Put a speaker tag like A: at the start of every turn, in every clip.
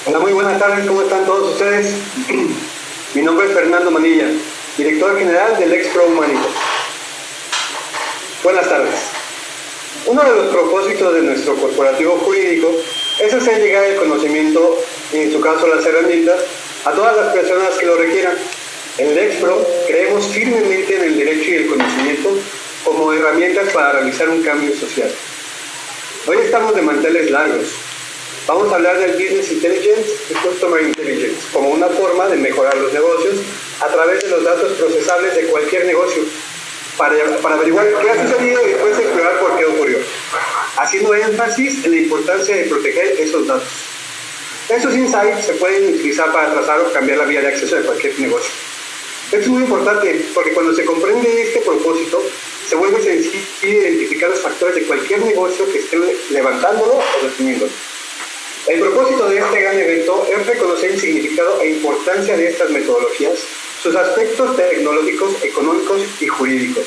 A: Hola, muy buenas tardes, ¿cómo están todos ustedes? Mi nombre es Fernando Manilla, director general del Expro Humanito. Buenas tardes. Uno de los propósitos de nuestro corporativo jurídico es hacer llegar el conocimiento, y en su caso las herramientas, a todas las personas que lo requieran. En el Expro creemos firmemente en el derecho y el conocimiento como herramientas para realizar un cambio social. Hoy estamos de manteles largos. Vamos a hablar del Business Intelligence y Customer Intelligence como una forma de mejorar los negocios a través de los datos procesables de cualquier negocio para averiguar qué ha sucedido y después explorar por qué ocurrió, haciendo énfasis en la importancia de proteger esos datos. Esos insights se pueden utilizar para trazar o cambiar la vía de acceso de cualquier negocio. Esto es muy importante porque cuando se comprende este propósito, se vuelve sencillo identificar los factores de cualquier negocio que esté levantándolo o deteniéndolo. El propósito de este gran evento es reconocer el significado e importancia de estas metodologías, sus aspectos tecnológicos, económicos y jurídicos.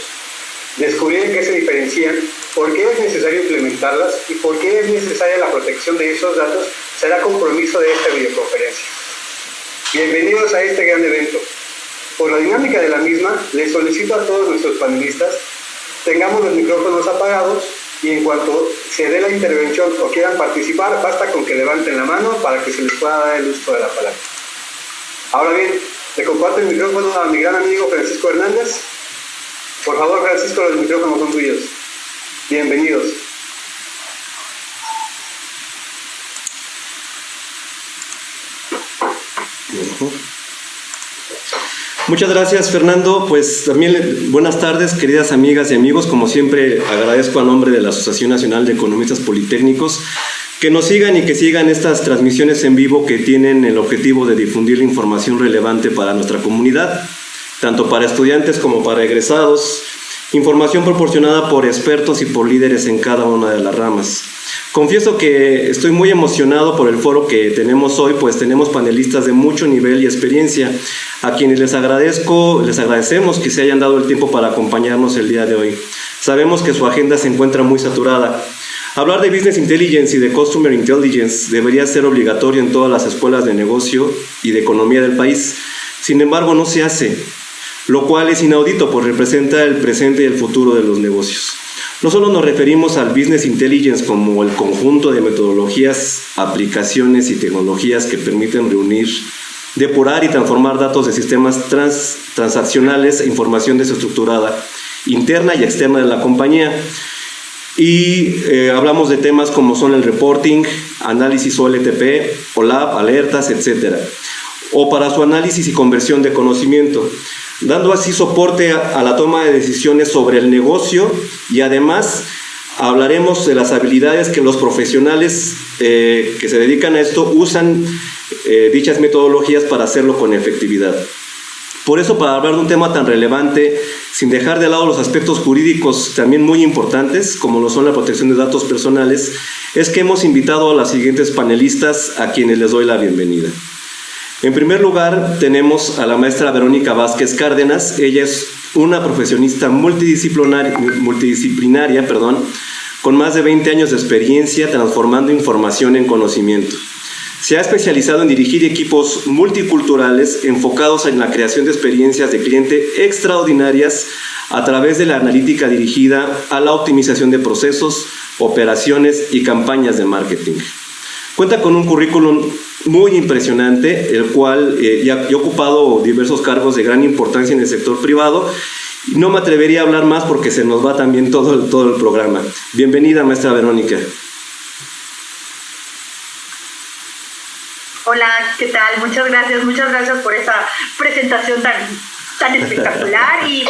A: Descubrir en qué se diferencian, por qué es necesario implementarlas y por qué es necesaria la protección de esos datos será compromiso de esta videoconferencia. Bienvenidos a este gran evento. Por la dinámica de la misma, les solicito a todos nuestros panelistas tengamos los micrófonos apagados y en cuanto se dé la intervención o quieran participar, basta con que levanten la mano para que se les pueda dar el uso de la palabra. Ahora bien, le comparto el micrófono a mi gran amigo Francisco Hernández. Por favor, Francisco, los micrófonos son tuyos. Bienvenidos.
B: Muchas gracias, Fernando. Pues también buenas tardes, queridas amigas y amigos. Como siempre, agradezco a nombre de la Asociación Nacional de Economistas Politécnicos que nos sigan y que sigan estas transmisiones en vivo que tienen el objetivo de difundir la información relevante para nuestra comunidad, tanto para estudiantes como para egresados, información proporcionada por expertos y por líderes en cada una de las ramas. Confieso que estoy muy emocionado por el foro que tenemos hoy, pues tenemos panelistas de mucho nivel y experiencia, a quienes les agradecemos que se hayan dado el tiempo para acompañarnos el día de hoy. Sabemos que su agenda se encuentra muy saturada. Hablar de Business Intelligence y de Customer Intelligence debería ser obligatorio en todas las escuelas de negocio y de economía del país. Sin embargo, no se hace, lo cual es inaudito, pues representa el presente y el futuro de los negocios. No solo nos referimos al Business Intelligence como el conjunto de metodologías, aplicaciones y tecnologías que permiten reunir, depurar y transformar datos de sistemas transaccionales e información desestructurada, interna y externa de la compañía. Y hablamos de temas como son el reporting, análisis OLTP, OLAP, alertas, etc. O para su análisis y conversión de conocimiento, dando así soporte a la toma de decisiones sobre el negocio, y además hablaremos de las habilidades que los profesionales que se dedican a esto usan dichas metodologías para hacerlo con efectividad. Por eso, para hablar de un tema tan relevante, sin dejar de lado los aspectos jurídicos también muy importantes, como lo son la protección de datos personales, es que hemos invitado a las siguientes panelistas, a quienes les doy la bienvenida. En primer lugar, tenemos a la maestra Verónica Vázquez Cárdenas. Ella es una profesionista multidisciplinaria, con más de 20 años de experiencia transformando información en conocimiento. Se ha especializado en dirigir equipos multiculturales enfocados en la creación de experiencias de cliente extraordinarias a través de la analítica dirigida a la optimización de procesos, operaciones y campañas de marketing. Cuenta con un currículum muy impresionante, el cual ya ha ocupado diversos cargos de gran importancia en el sector privado. No me atrevería a hablar más porque se nos va también todo el programa. Bienvenida, maestra Verónica.
C: Hola, ¿qué tal? Muchas gracias por esta presentación tan espectacular y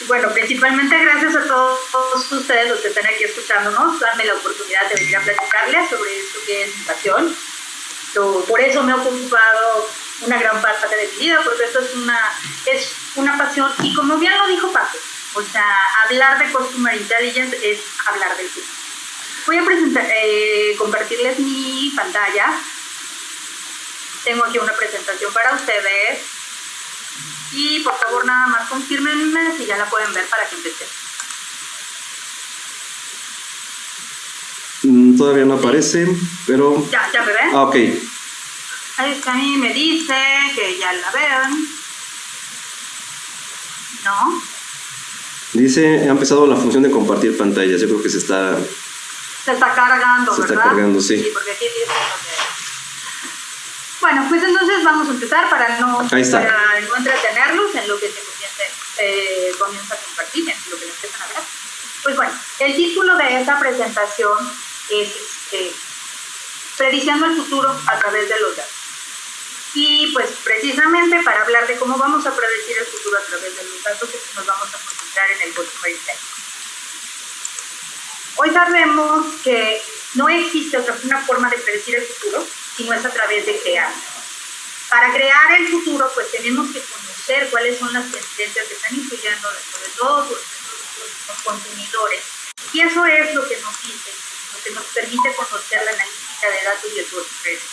C: bueno, principalmente gracias a todos ustedes los que están aquí escuchándonos, darme la oportunidad de venir a platicarles sobre esto que es mi pasión. Por eso me he ocupado una gran parte de mi vida, porque esto es una pasión y como bien lo dijo Paco, o sea, hablar de Customer Intelligence es hablar del futuro. Voy a compartirles mi pantalla. Tengo aquí una presentación para ustedes y por favor nada más confírmenme si ya la pueden ver para que empecemos.
B: Todavía no aparece, pero...
C: ¿Ya me ven?
B: Ah, ok.
C: Ahí está, a mí me dice que ya la vean. ¿No?
B: Dice, ha empezado la función de compartir pantallas. Yo creo que se está
C: cargando, ¿verdad?
B: Se está cargando, sí.
C: Sí, porque aquí dice que... Bueno, pues entonces vamos a empezar para no entretenerlos en lo que se comienza a compartir, en lo que les empiezan a ver. Pues bueno, el título de esta presentación es Prediciendo el futuro a través de los datos. Y pues precisamente para hablar de cómo vamos a predecir el futuro a través de los datos es que nos vamos a concentrar en el Customer Intelligence. Hoy sabemos que no existe una forma de predecir el futuro si no es a través de crear. Para crear el futuro, pues tenemos que conocer cuáles son las tendencias que están influyendo dentro de todos los consumidores. Y eso es lo que nos dice, lo que nos permite conocer la analítica de datos y el proceso.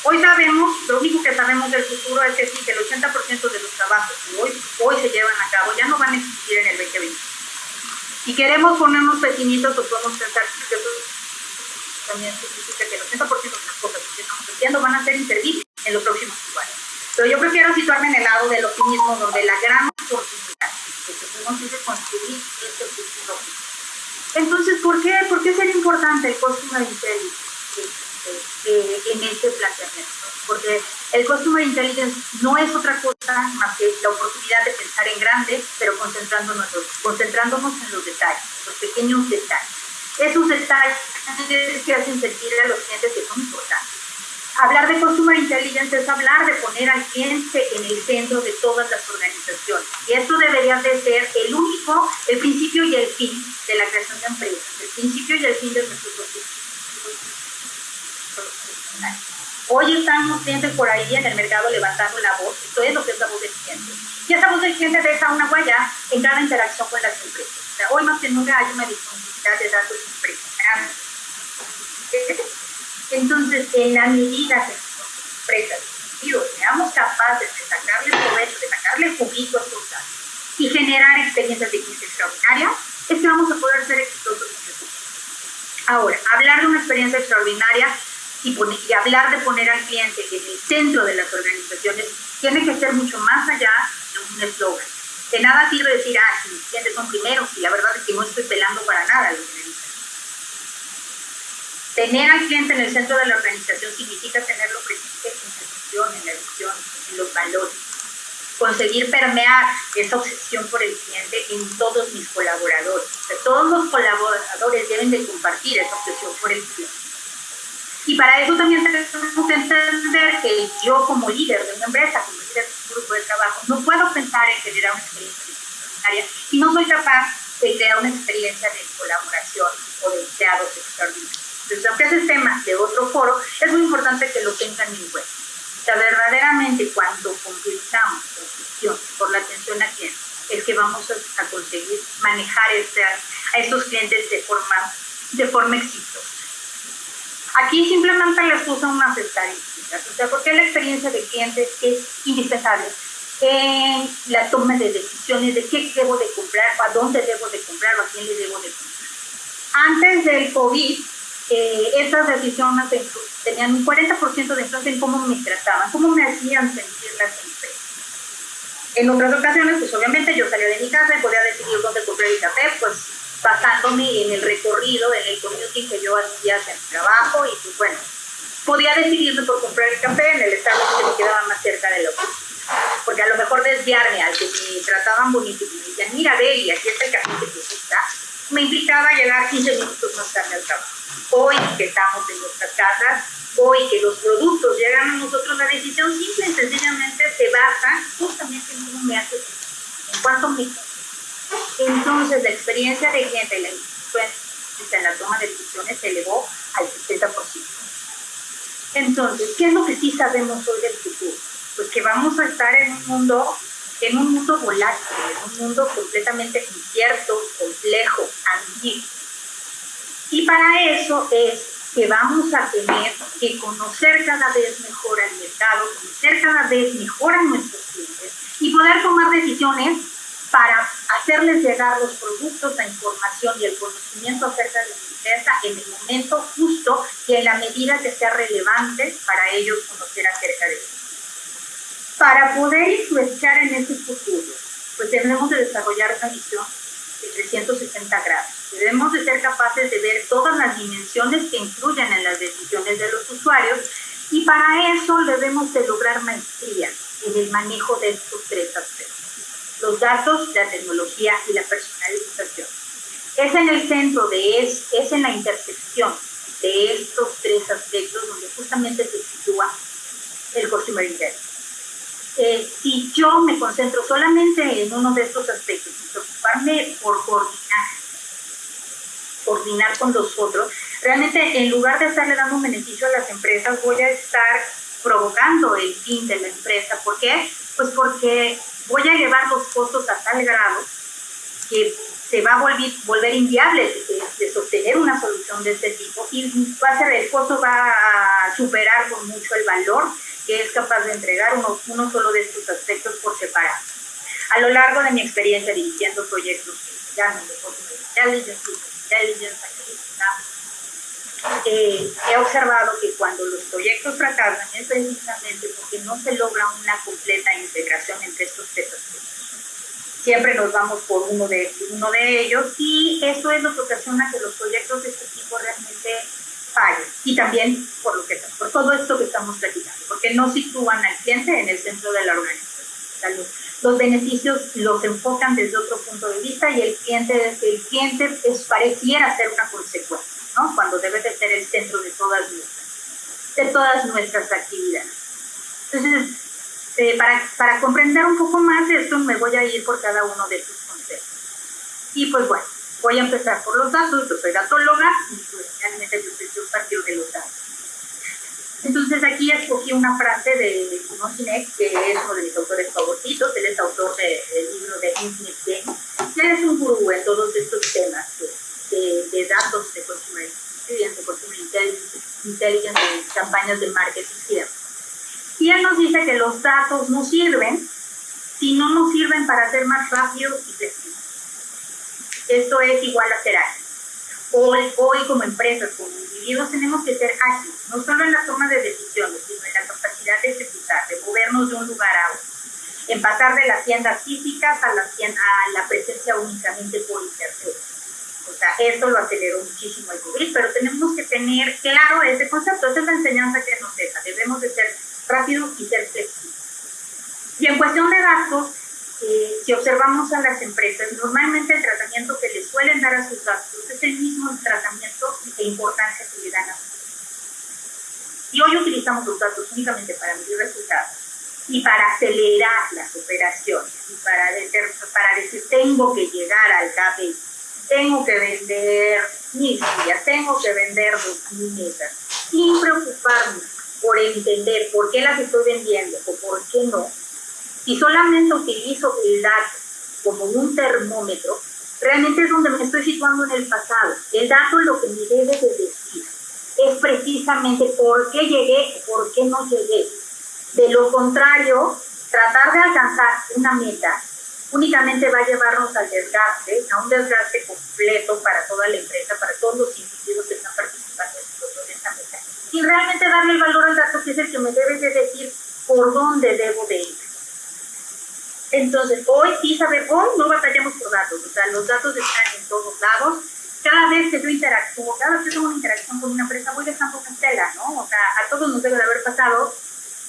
C: Hoy sabemos, lo único que sabemos del futuro es que sí, que el 80% de los trabajos que hoy se llevan a cabo ya no van a existir en el 2020. Si queremos ponernos pesimistas, pues podemos pensar que eso también significa que el 80% de las cosas que estamos haciendo van a ser inservibles en los próximos 5 años. Pero yo prefiero situarme en el lado del optimismo, donde la gran oportunidad que tenemos es de construir este futuro. Entonces, ¿por qué sería importante el Customer Intelligence en este planteamiento? Porque el Customer Intelligence no es otra cosa más que la oportunidad de pensar en grande, pero concentrándonos en los detalles, los pequeños detalles. Esos detalles que hacen sentir a los clientes que son importantes. Hablar de Customer Intelligence es hablar de poner al cliente en el centro de todas las organizaciones. Y esto debería de ser el principio y el fin de la creación de empresas, el principio y el fin de nuestros objetivos. Hoy están clientes por ahí en el mercado levantando la voz, esto es lo que es la voz del cliente. Y esa voz del cliente deja una huella en cada interacción con las empresas. O sea, hoy más que nunca hay una disponibilidad de datos impresionante. Entonces, en la medida que las empresas seamos capaces de sacarle provecho, de sacarle juguito a estos datos y generar experiencias de cliente extraordinarias, es que vamos a poder ser exitosos en eso. Ahora, hablar de una experiencia extraordinaria y hablar de poner al cliente en el centro de las organizaciones tiene que ser mucho más allá de un eslogan. De nada sirve decir, si mis clientes son primeros, y la verdad es que no estoy pelando para nada la organización. Tener al cliente en el centro de la organización significa tenerlo presente en la gestión, en la visión, en los valores. Conseguir permear esa obsesión por el cliente en todos mis colaboradores. O sea, todos los colaboradores deben de compartir esa obsesión por el cliente. Y para eso también tenemos que entender que yo como líder de una empresa, como líder de un grupo de trabajo, no puedo pensar en generar una experiencia extraordinaria si no soy capaz de crear una experiencia de colaboración o de empleados extraordinarios. Entonces, aunque ese es tema de otro foro, es muy importante que lo tengan en cuenta. O sea, verdaderamente cuando convirtamos la gestión por la atención al cliente, es que vamos a conseguir manejar a estos clientes de forma exitosa. Aquí simplemente les puse unas estadísticas, o sea, porque la experiencia del cliente es indispensable en la toma de decisiones de qué debo de comprar, a dónde debo de comprar o a quién le debo de comprar. Antes del COVID, estas decisiones tenían un 40% de influencia en cómo me trataban, cómo me hacían sentir las empresas. En otras ocasiones, pues obviamente yo salía de mi casa y podía decidir dónde comprar el café, pues basándome en el recorrido, en el commuting que yo hacía hacia el trabajo y pues bueno, podía decidirme por comprar el café en el Starbucks que me quedaba más cerca de la oficina. Porque a lo mejor desviarme al que me trataban bonito y me decían, mira, Beli, aquí está el café que te gusta, me implicaba llegar 15 minutos más tarde al trabajo. Hoy que estamos en nuestras casas, hoy que los productos llegan a nosotros, la decisión simple y sencillamente se basa justamente en cómo me hace, en cuánto me. Entonces, la experiencia de cliente y la influencia en la toma de decisiones se elevó al 60%. Entonces, ¿qué es lo que sí sabemos hoy del futuro? Pues que vamos a estar en un mundo volátil, en un mundo completamente incierto, complejo, ambiguo. Y para eso es que vamos a tener que conocer cada vez mejor al mercado, conocer cada vez mejor a nuestros clientes y poder tomar decisiones para hacerles llegar los productos, la información y el conocimiento acerca de la empresa en el momento justo y en la medida que sea relevante para ellos conocer acerca de eso. Para poder influenciar en ese futuro, pues debemos de desarrollar una visión de 360 grados. Debemos de ser capaces de ver todas las dimensiones que influyen en las decisiones de los usuarios y para eso debemos de lograr maestría en el manejo de estos tres aspectos. Los datos, la tecnología y la personalización. Es en el centro es en la intersección de estos tres aspectos donde justamente se sitúa el Customer Intelligence. Si yo me concentro solamente en uno de estos aspectos y preocuparme por coordinar con los otros, realmente en lugar de estarle dando un beneficio a las empresas, voy a estar provocando el fin de la empresa. ¿Por qué? Pues porque voy a llevar los costos a tal grado que se va a volver inviable de sostener una solución de este tipo y el costo va a superar con mucho el valor que es capaz de entregar uno solo de estos aspectos por separado. A lo largo de mi experiencia dirigiendo proyectos que se llaman de Customer Intelligence, he observado que cuando los proyectos fracasan es precisamente porque no se logra una completa integración entre estos tres aspectos. Siempre nos vamos por uno de ellos y eso es lo que ocasiona que los proyectos de este tipo realmente fallen. Y también por todo esto que estamos platicando, porque no sitúan al cliente en el centro de la organización. O sea, los beneficios los enfocan desde otro punto de vista y el cliente pareciera ser una consecuencia, ¿no? Cuando debe de ser el centro de todas nuestras actividades. Entonces, para comprender un poco más esto, me voy a ir por cada uno de estos conceptos. Y pues bueno, voy a empezar por los datos. Yo soy datóloga y pues realmente yo parto de los datos. Entonces aquí escogí una frase de Simon Sinek, que es uno de mis autores favoritos. Él es autor del libro de Infinite Game. Él es un gurú en todos estos temas de datos, de Customer Intelligence, de campañas de marketing y demás. Y él nos dice que los datos no sirven si no nos sirven para ser más rápidos y flexibles. Esto es igual a ser ágil. Hoy como empresas, como individuos, tenemos que ser ágiles, no solo en la toma de decisiones, sino en la capacidad de ejecutar, de movernos de un lugar a otro, en pasar de las tiendas físicas a la presencia únicamente por internet. O sea, esto lo aceleró muchísimo el COVID, pero tenemos que tener claro ese concepto. Esa es la enseñanza que nos deja. Debemos de ser rápidos y ser flexibles. Y en cuestión de datos, si observamos a las empresas, normalmente el tratamiento que les suelen dar a sus datos es el mismo tratamiento e importancia que le dan a sus datos. Y hoy utilizamos los datos únicamente para medir resultados y para acelerar las operaciones y para decir tengo que llegar al KPI, tengo que vender 1000 sillas, tengo que vender 2000 mesas, sin preocuparme por entender por qué las estoy vendiendo o por qué no. Si solamente utilizo el dato como un termómetro, realmente es donde me estoy situando en el pasado. El dato lo que me debe de decir es precisamente por qué llegué o por qué no llegué. De lo contrario, tratar de alcanzar una meta únicamente va a llevarnos al desgaste, a un desgaste completo para toda la empresa, para todos los individuos que están participando en esta meta. Y realmente darle el valor al dato, que es el que me debe de decir por dónde debo de ir. Entonces, hoy no batallamos por datos, o sea, los datos están en todos lados cada vez que yo interactúo, cada vez que tengo una interacción con una empresa, voy dejando una estela, ¿no? O sea, a todos nos debe de haber pasado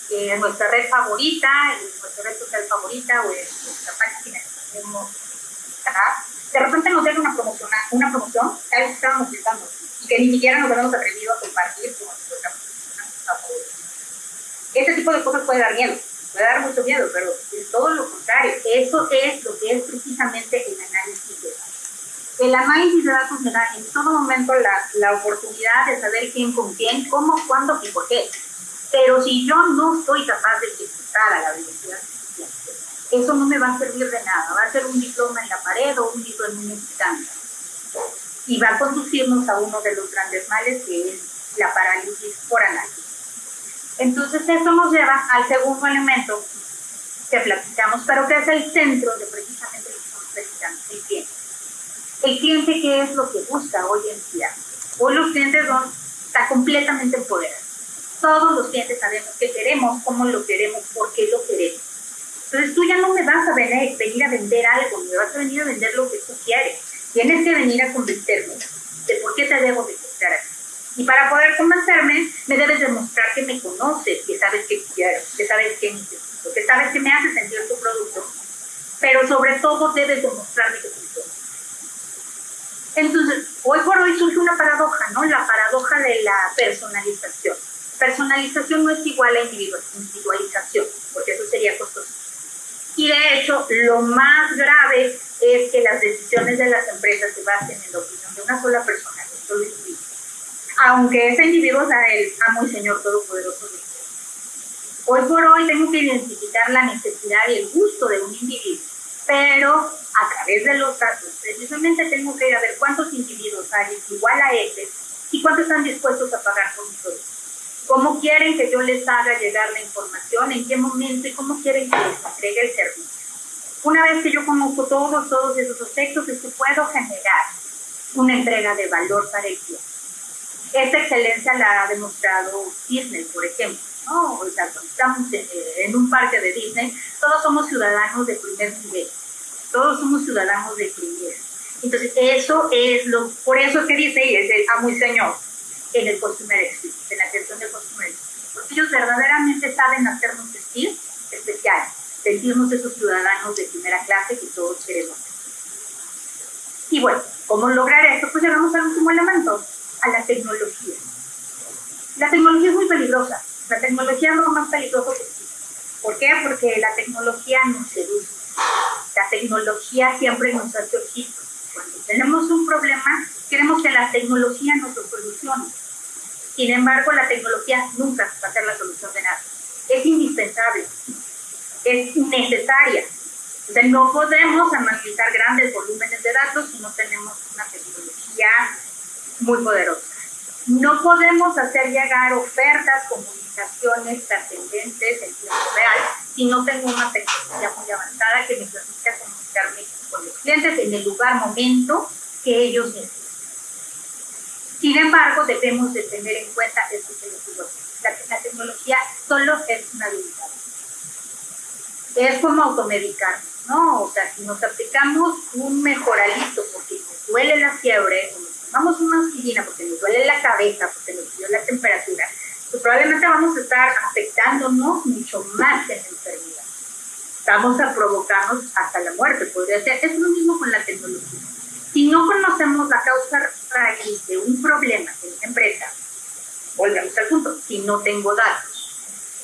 C: en nuestra red favorita, en nuestra red social favorita o en nuestra página que tenemos, de repente nos llega una promoción, algo que estábamos buscando y que ni siquiera nos habíamos atrevido a compartir con nuestra favorita. Este tipo de cosas puede dar miedo, puede dar mucho miedo, pero es todo lo contrario. Eso es lo que es precisamente el análisis de datos. El análisis de datos me da en todo momento la oportunidad de saber quién con quién, cómo, cuándo y por qué. Pero si yo no soy capaz de ejecutar a la velocidad, eso no me va a servir de nada. Va a ser un diploma en la pared o un diploma en un estándar. Y va a conducirnos a uno de los grandes males, que es la parálisis por análisis. Entonces, eso nos lleva al segundo elemento que platicamos, pero que es el centro de precisamente lo que estamos platicando, el cliente. El cliente, ¿qué es lo que busca hoy en día? Hoy los clientes están completamente empoderados. Todos los clientes sabemos qué queremos, cómo lo queremos, por qué lo queremos. Entonces tú ya no me vas a venir a vender algo, me vas a venir a vender lo que tú quieres. Tienes que venir a convencerme de por qué te debo de comprar aquí. Y para poder convencerme, me debes demostrar que me conoces, que sabes qué quiero, que sabes qué necesito, que sabes que me hace sentir tu producto. Pero sobre todo debes demostrarme que funciona. Entonces, hoy por hoy surge una paradoja, ¿no? La paradoja de la personalización. Personalización no es igual a individualización, porque eso sería costoso. Y de hecho, lo más grave es que las decisiones de las empresas se basen en la opinión de una sola persona, de un solo individuo. Aunque ese individuo sea el amo y señor todopoderoso de Dios. Hoy por hoy tengo que identificar la necesidad y el gusto de un individuo, pero a través de los datos, precisamente tengo que ir a ver cuántos individuos hay igual a ese y cuántos están dispuestos a pagar por mi producto. ¿Cómo quieren que yo les haga llegar la información? ¿En qué momento? ¿Y cómo quieren que les entregue el servicio? Una vez que yo conozco todos esos aspectos, es que puedo generar una entrega de valor para el cliente. Esta excelencia la ha demostrado Disney, por ejemplo, ¿no? O sea, cuando estamos en un parque de Disney, todos somos ciudadanos de primer nivel. Todos somos ciudadanos de primer. Entonces, eso es por eso que Disney es el amo y señor en el customer experience, en la atención del customer experience, porque ellos verdaderamente saben hacernos sentir especiales, sentirnos esos ciudadanos de primera clase que todos queremos. Y bueno, ¿cómo lograr esto? Pues llegamos al último elemento, a la tecnología. La tecnología es muy peligrosa, la tecnología es lo más peligroso que existe. ¿Por qué? Porque la tecnología nos seduce, la tecnología siempre nos hace ojitos. Cuando tenemos un problema, queremos que la tecnología nos lo solucione. Sin embargo, la tecnología nunca va a ser la solución de nada. Es indispensable, es necesaria. O sea, no podemos analizar grandes volúmenes de datos si no tenemos una tecnología muy poderosa. No podemos hacer llegar ofertas, comunicaciones trascendentes en tiempo real si no tengo una tecnología muy avanzada que me permita comunicarme con los clientes en el lugar, momento que ellos necesitan. Sin embargo, debemos de tener en cuenta esto que les digo. La tecnología solo es una habilidad. Es como automedicar, ¿no? O sea, si nos aplicamos un mejoralito porque nos duele la fiebre, o nos tomamos una aspirina porque nos duele la cabeza, porque nos subió la temperatura, pues probablemente vamos a estar afectándonos mucho más que en la enfermedad. Vamos a provocarnos hasta la muerte, podría ser. Es lo mismo con la tecnología. Si no conocemos la causa raíz de un problema en una empresa, volvemos al punto, si no tengo datos,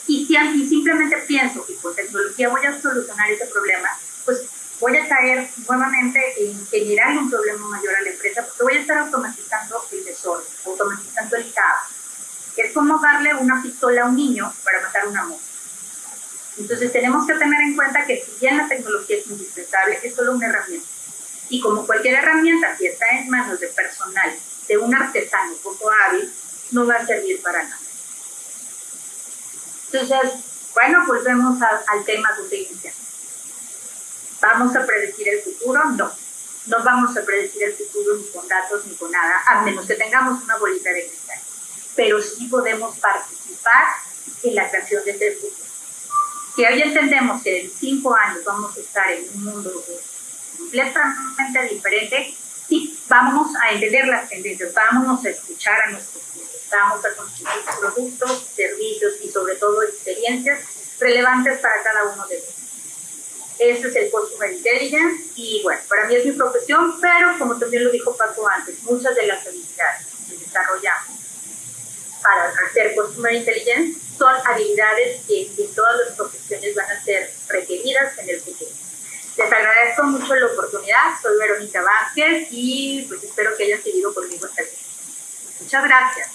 C: y simplemente pienso que con tecnología voy a solucionar ese problema, pues voy a caer nuevamente en generar un problema mayor a la empresa, porque voy a estar automatizando el desorden, automatizando el caos. Es como darle una pistola a un niño para matar una mosca. Entonces tenemos que tener en cuenta que si bien la tecnología es indispensable, es solo una herramienta. Y como cualquier herramienta, si está en manos de personal, de un artesano poco hábil, no va a servir para nada. Entonces, bueno, volvemos al tema donde iniciamos. ¿Vamos a predecir el futuro? No. No vamos a predecir el futuro ni con datos ni con nada, a menos que tengamos una bolita de cristal. Pero sí podemos participar en la creación de ese futuro. Si hoy entendemos que en 5 años vamos a estar en un mundo completamente diferente, sí, vámonos a entender las tendencias, vámonos a escuchar a nuestros clientes, vamos a construir productos, servicios y sobre todo experiencias relevantes para cada uno de ellos. Ese es el Customer Intelligence y bueno, para mí es mi profesión, pero como también lo dijo Paco antes, muchas de las habilidades que desarrollamos para hacer Customer Intelligence son habilidades que en todas las profesiones van a ser requeridas en el futuro. Les agradezco mucho la oportunidad, soy Verónica Vázquez y pues espero que hayan seguido conmigo hasta el final. Muchas gracias.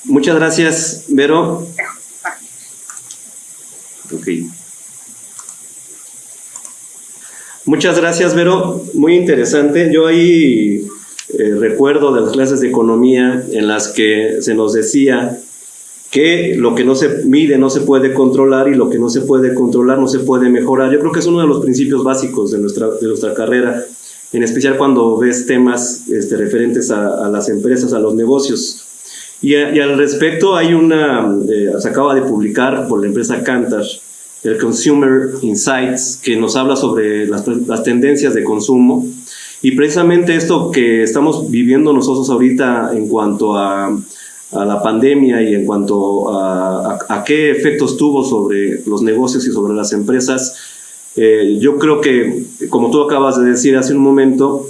B: Muchas gracias, Vero. Okay. Muchas gracias, Vero. Muy interesante. Yo ahí recuerdo de las clases de economía en las que se nos decía que lo que no se mide no se puede controlar y lo que no se puede controlar no se puede mejorar. Yo creo que es uno de los principios básicos de nuestra carrera, en especial cuando ves temas referentes a las empresas, a los negocios. Y al respecto hay se acaba de publicar por la empresa Kantar, el Consumer Insights, que nos habla sobre las tendencias de consumo. Y precisamente esto que estamos viviendo nosotros ahorita en cuanto a la pandemia y en cuanto a qué efectos tuvo sobre los negocios y sobre las empresas, yo creo que, como tú acabas de decir hace un momento,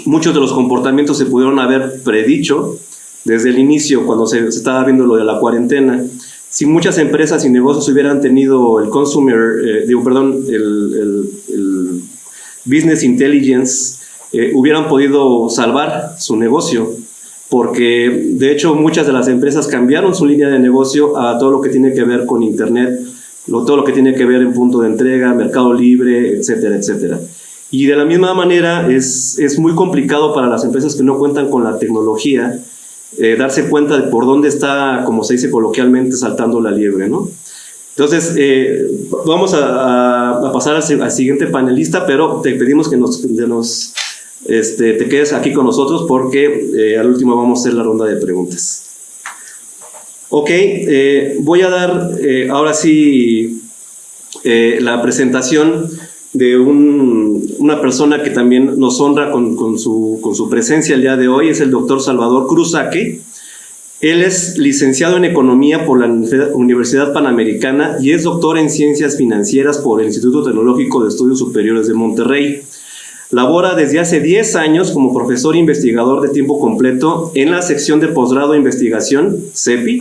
B: muchos de los comportamientos se pudieron haber predicho desde el inicio, cuando se estaba viendo lo de la cuarentena. Si muchas empresas y negocios hubieran tenido el Business Intelligence, hubieran podido salvar su negocio, porque de hecho muchas de las empresas cambiaron su línea de negocio a todo lo que tiene que ver con Internet, todo lo que tiene que ver en punto de entrega, Mercado Libre, etcétera, etcétera. Y de la misma manera es muy complicado para las empresas que no cuentan con la tecnología darse cuenta de por dónde está, como se dice coloquialmente, saltando la liebre, ¿no? Entonces, vamos a pasar al siguiente panelista, pero te pedimos que te quedes aquí con nosotros porque al último vamos a hacer la ronda de preguntas. Ok, voy a dar ahora sí la presentación de una persona que también nos honra con su presencia el día de hoy. Es el doctor Salvador Cruzaque. Él es licenciado en Economía por la Universidad Panamericana y es doctor en Ciencias Financieras por el Instituto Tecnológico de Estudios Superiores de Monterrey. Labora desde hace 10 años como profesor investigador de tiempo completo en la sección de posgrado e investigación, CEPI,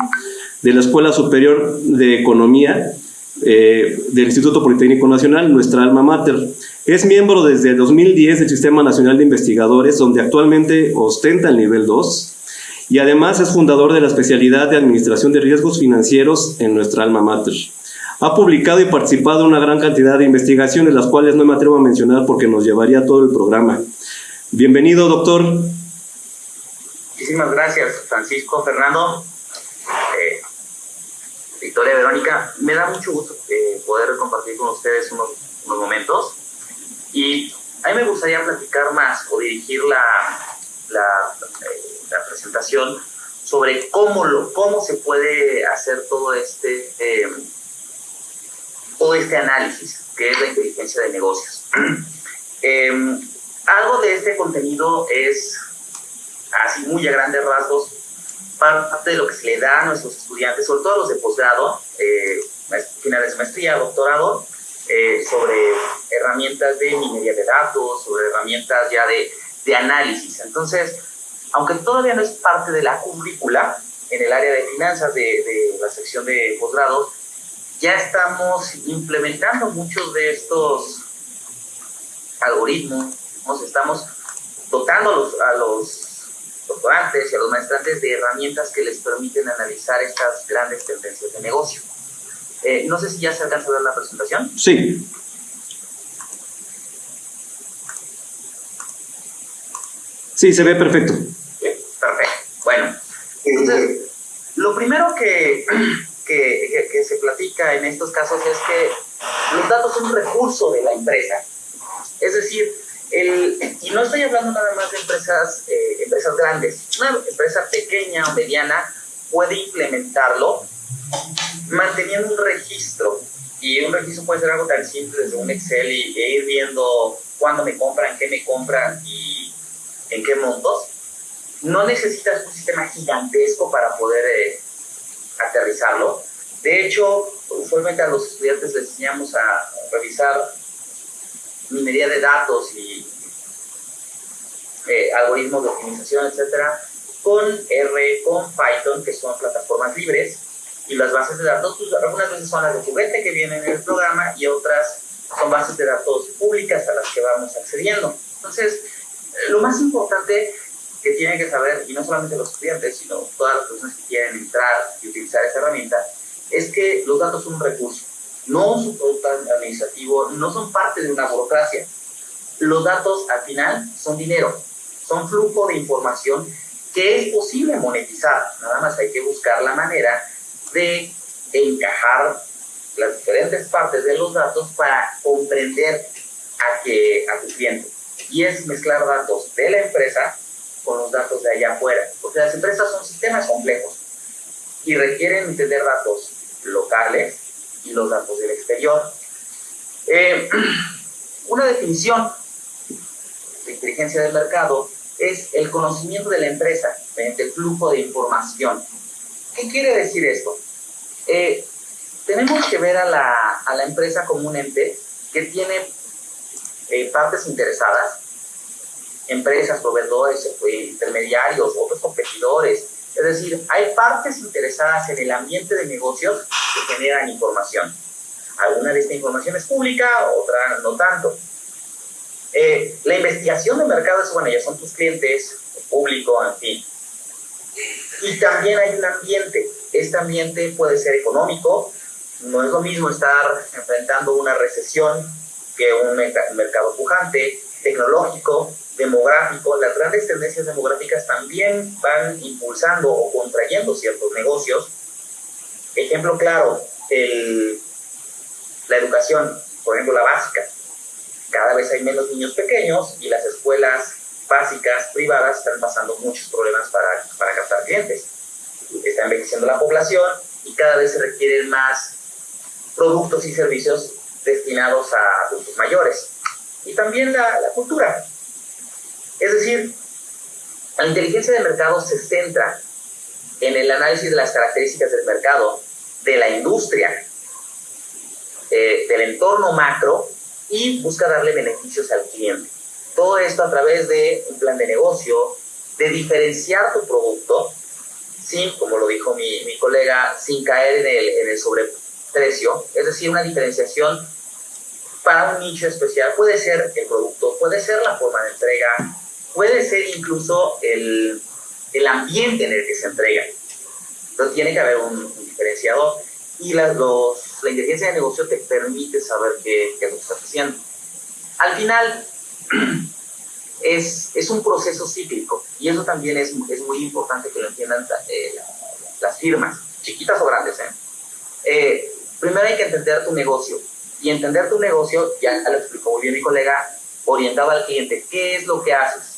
B: de la Escuela Superior de Economía del Instituto Politécnico Nacional, nuestra alma mater. Es miembro desde 2010 del Sistema Nacional de Investigadores, donde actualmente ostenta el nivel 2, y además es fundador de la especialidad de Administración de Riesgos Financieros en nuestra alma mater. Ha publicado y participado en una gran cantidad de investigaciones, las cuales no me atrevo a mencionar porque nos llevaría todo el programa. Bienvenido, doctor.
D: Muchísimas gracias, Francisco, Fernando, Victoria, Verónica. Me da mucho gusto poder compartir con ustedes unos momentos. Y a mí me gustaría platicar más o dirigir la presentación sobre cómo se puede hacer todo este análisis, que es la inteligencia de negocios. Algo de este contenido es, así muy a grandes rasgos, parte de lo que se le da a nuestros estudiantes, sobre todo a los de posgrado, finales de maestría, doctorado, sobre herramientas de minería de datos, sobre herramientas ya de análisis. Entonces, aunque todavía no es parte de la currícula en el área de finanzas de la sección de posgrado, ya estamos implementando muchos de estos algoritmos, estamos dotando a los doctorantes y a los maestrantes de herramientas que les permiten analizar estas grandes tendencias de negocio. No sé si ya se alcanza a ver la presentación.
B: Sí. Sí, se ve perfecto.
D: Perfecto. Bueno, entonces, lo primero que se platica en estos casos es que los datos son un recurso de la empresa. Es decir, y no estoy hablando nada más de empresas grandes. Una empresa pequeña o mediana puede implementarlo manteniendo un registro Y un registro puede ser algo tan simple desde un Excel e ir viendo cuándo me compran, qué me compran y en qué montos. No necesitas un sistema gigantesco para poder aterrizarlo. De hecho, usualmente a los estudiantes les enseñamos a revisar minería de datos y algoritmos de optimización, etcétera, con R, con Python, que son plataformas libres, y las bases de datos, pues, algunas veces son las de juguete que vienen en el programa y otras son bases de datos públicas a las que vamos accediendo. Entonces, lo más importante que tienen que saber, y no solamente los estudiantes, sino todas las personas que quieren entrar y utilizar esta herramienta, es que los datos son un recurso, no son producto administrativo, no son parte de una burocracia. Los datos al final son dinero, son flujo de información que es posible monetizar. Nada más hay que buscar la manera de encajar las diferentes partes de los datos para comprender a tu cliente. Y es mezclar datos de la empresa con los datos de allá afuera, porque las empresas son sistemas complejos y requieren entender datos locales y los datos del exterior. Una definición de inteligencia del mercado es el conocimiento de la empresa mediante el flujo de información. ¿Qué quiere decir esto? Tenemos que ver a la empresa como un ente que tiene partes interesadas, empresas, proveedores, intermediarios, otros competidores. Es decir, hay partes interesadas en el ambiente de negocios que generan información. Alguna de esta información es pública, otra no tanto. La investigación de mercado es, bueno, ya son tus clientes, el público, en fin. Y también hay un ambiente. Este ambiente puede ser económico. No es lo mismo estar enfrentando una recesión que un mercado pujante, tecnológico, demográfico. Las grandes tendencias demográficas también van impulsando o contrayendo ciertos negocios. Ejemplo claro, la educación, por ejemplo, la básica. Cada vez hay menos niños pequeños y las escuelas básicas privadas están pasando muchos problemas para captar clientes. Está envejeciendo la población y cada vez se requieren más productos y servicios destinados a adultos mayores. Y también la cultura. Es decir, la inteligencia de mercado se centra en el análisis de las características del mercado, de la industria, del entorno macro, y busca darle beneficios al cliente. Todo esto a través de un plan de negocio, de diferenciar tu producto, sin, como lo dijo mi colega, sin caer en el sobreprecio, es decir, una diferenciación para un nicho especial. Puede ser el producto, puede ser la forma de entrega, puede ser incluso el ambiente en el que se entrega. Entonces tiene que haber un diferenciador. Y la inteligencia de negocio te permite saber qué es lo que estás haciendo. Al final, es un proceso cíclico, y eso también es muy importante que lo entiendan las firmas, chiquitas o grandes. Primero hay que entender tu negocio, y entender tu negocio, ya lo explicó muy bien mi colega, orientado al cliente. ¿Qué es lo que haces?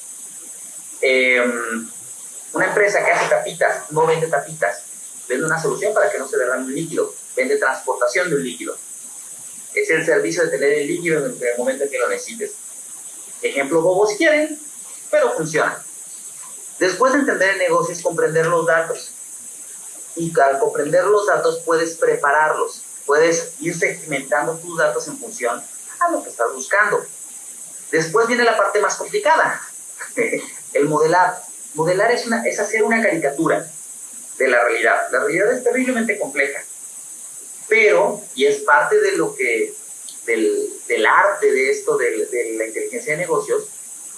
D: Una empresa que hace tapitas no vende tapitas, vende una solución para que no se derrame un líquido, vende transportación de un líquido. Es el servicio de tener el líquido en el momento en que lo necesites. Ejemplo bobo si quieren, pero funciona. Después de entender el negocio es comprender los datos. Y al comprender los datos puedes prepararlos. Puedes ir segmentando tus datos en función a lo que estás buscando. Después viene la parte más complicada, el modelar. Modelar es hacer una caricatura de la realidad. La realidad es terriblemente compleja, pero, y es parte de lo que, del arte de esto, de la inteligencia de negocios,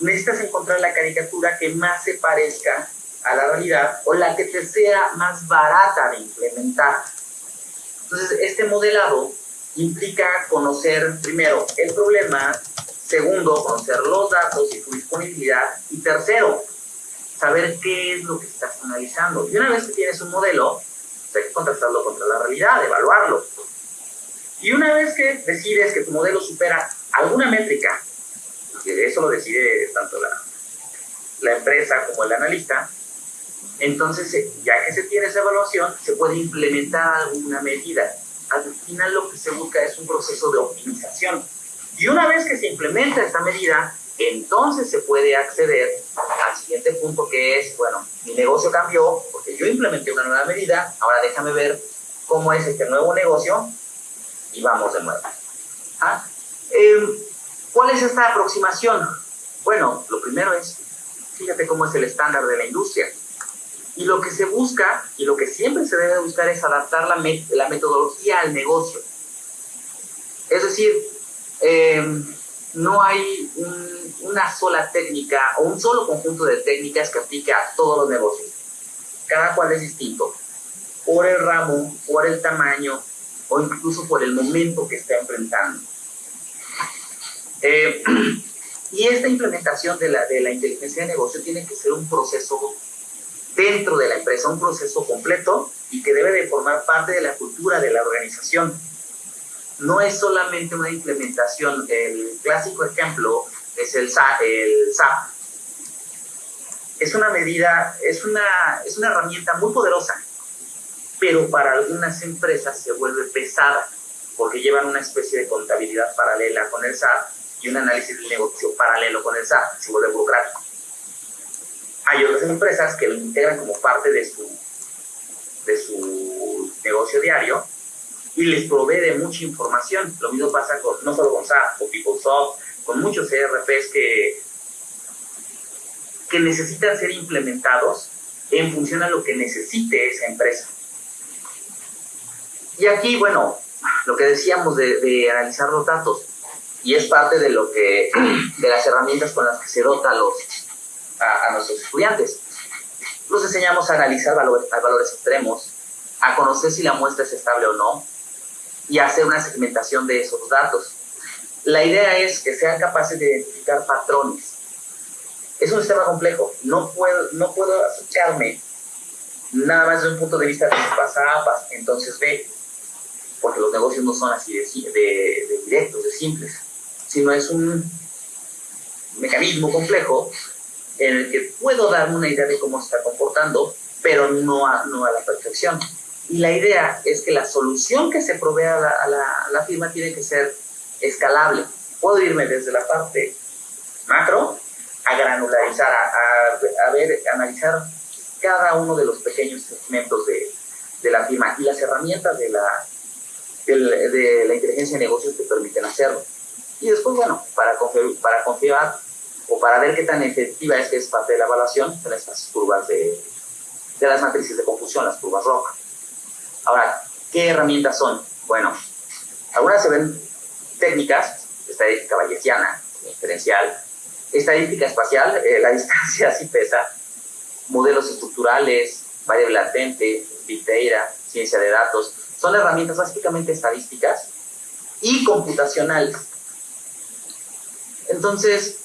D: necesitas encontrar la caricatura que más se parezca a la realidad o la que te sea más barata de implementar. Entonces, este modelado implica conocer primero el problema, segundo, conocer los datos y su disponibilidad, y tercero, saber qué es lo que estás analizando. Y una vez que tienes un modelo, hay que contrastarlo contra la realidad, evaluarlo. Y una vez que decides que tu modelo supera alguna métrica, y eso lo decide tanto la empresa como el analista, entonces, ya que se tiene esa evaluación, se puede implementar alguna medida, al final lo que se busca es un proceso de optimización. Y una vez que se implementa esta medida, entonces se puede acceder al siguiente punto, que es, bueno, mi negocio cambió porque yo implementé una nueva medida, ahora déjame ver cómo es este nuevo negocio y vamos de nuevo. ¿Ah? ¿Cuál es esta aproximación? Bueno, lo primero es, fíjate cómo es el estándar de la industria. Y lo que se busca, y lo que siempre se debe buscar, es adaptar la metodología al negocio. Es decir, no hay una sola técnica o un solo conjunto de técnicas que aplique a todos los negocios. Cada cual es distinto, por el ramo, por el tamaño o incluso por el momento que está enfrentando. Y esta implementación de la inteligencia de negocio tiene que ser un proceso dentro de la empresa, un proceso completo y que debe de formar parte de la cultura de la organización. No es solamente una implementación. El clásico ejemplo es el SAP. Es una medida, es una herramienta muy poderosa, pero para algunas empresas se vuelve pesada porque llevan una especie de contabilidad paralela con el SAP y un análisis de negocio paralelo con el SAP, se vuelve burocrático. Hay otras empresas que lo integran como parte de su negocio diario y les provee de mucha información. Lo mismo pasa no solo con SAP, con PeopleSoft, con muchos ERPs que necesitan ser implementados en función a lo que necesite esa empresa. Y aquí, bueno, lo que decíamos de analizar los datos, y es parte de las herramientas con las que se dota a nuestros estudiantes. Los enseñamos a analizar valores extremos, a conocer si la muestra es estable o no, y a hacer una segmentación de esos datos. La idea es que sean capaces de identificar patrones. Es un sistema complejo. No puedo acercarme nada más desde un punto de vista de pasa a pas, entonces ve, porque los negocios no son así de directos, de simples, sino es un mecanismo complejo en el que puedo darme una idea de cómo se está comportando, pero no a la perfección. Y la idea es que la solución que se provee a la firma tiene que ser escalable. Puedo irme desde la parte macro a granularizar, a analizar cada uno de los pequeños segmentos de la firma, y las herramientas de la inteligencia de negocios te permiten hacerlo. Y después, bueno, para confiar o para ver qué tan efectiva es parte de la evaluación, en estas curvas de las matrices de confusión, las curvas ROC. Ahora, ¿qué herramientas son? Bueno, algunas se ven técnicas, estadística bayesiana, diferencial, estadística espacial, la distancia sí pesa, modelos estructurales, variable latente, big data, ciencia de datos. Son herramientas básicamente estadísticas y computacionales. Entonces,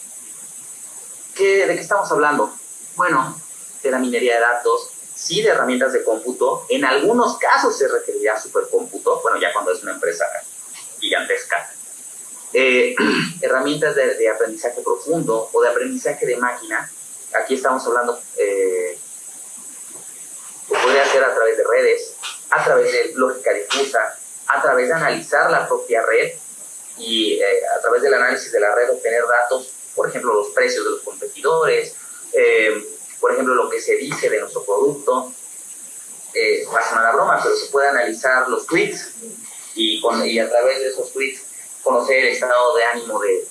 D: ¿de qué estamos hablando? Bueno, de la minería de datos, sí, de herramientas de cómputo. En algunos casos se requerirá supercómputo, bueno, ya cuando es una empresa gigantesca. Herramientas de aprendizaje profundo o de aprendizaje de máquina. Aquí estamos hablando, podría ser a través de redes, a través de lógica difusa, a través de analizar la propia red y a través del análisis de la red obtener datos, por ejemplo, los precios de los competidores, por ejemplo, lo que se dice de nuestro producto. Pasa una broma, pero se puede analizar los tweets y a través de esos tweets conocer el estado de ánimo de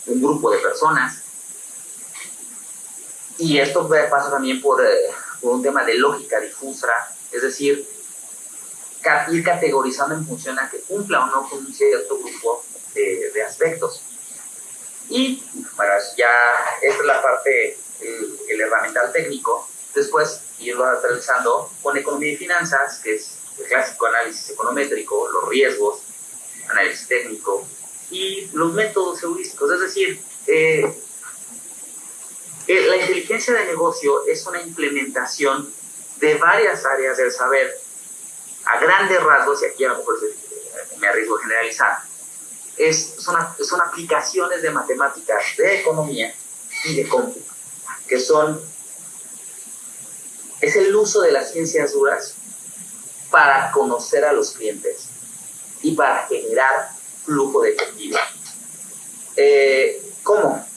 D: un grupo de personas. Y esto pasa también por un tema de lógica difusa, es decir, ir categorizando en función a que cumpla o no con un cierto grupo de aspectos. Y bueno, ya esta es la parte, el herramental técnico. Después irlo aterrizando con economía y finanzas, que es el clásico análisis econométrico, los riesgos, análisis técnico y los métodos heurísticos. Es decir, la inteligencia de negocio es una implementación de varias áreas del saber a grandes rasgos, y aquí a lo mejor me arriesgo a generalizar. Son aplicaciones de matemáticas, de economía y de cómputo, que es el uso de las ciencias duras para conocer a los clientes y para generar flujo de efectivo. ¿Cómo?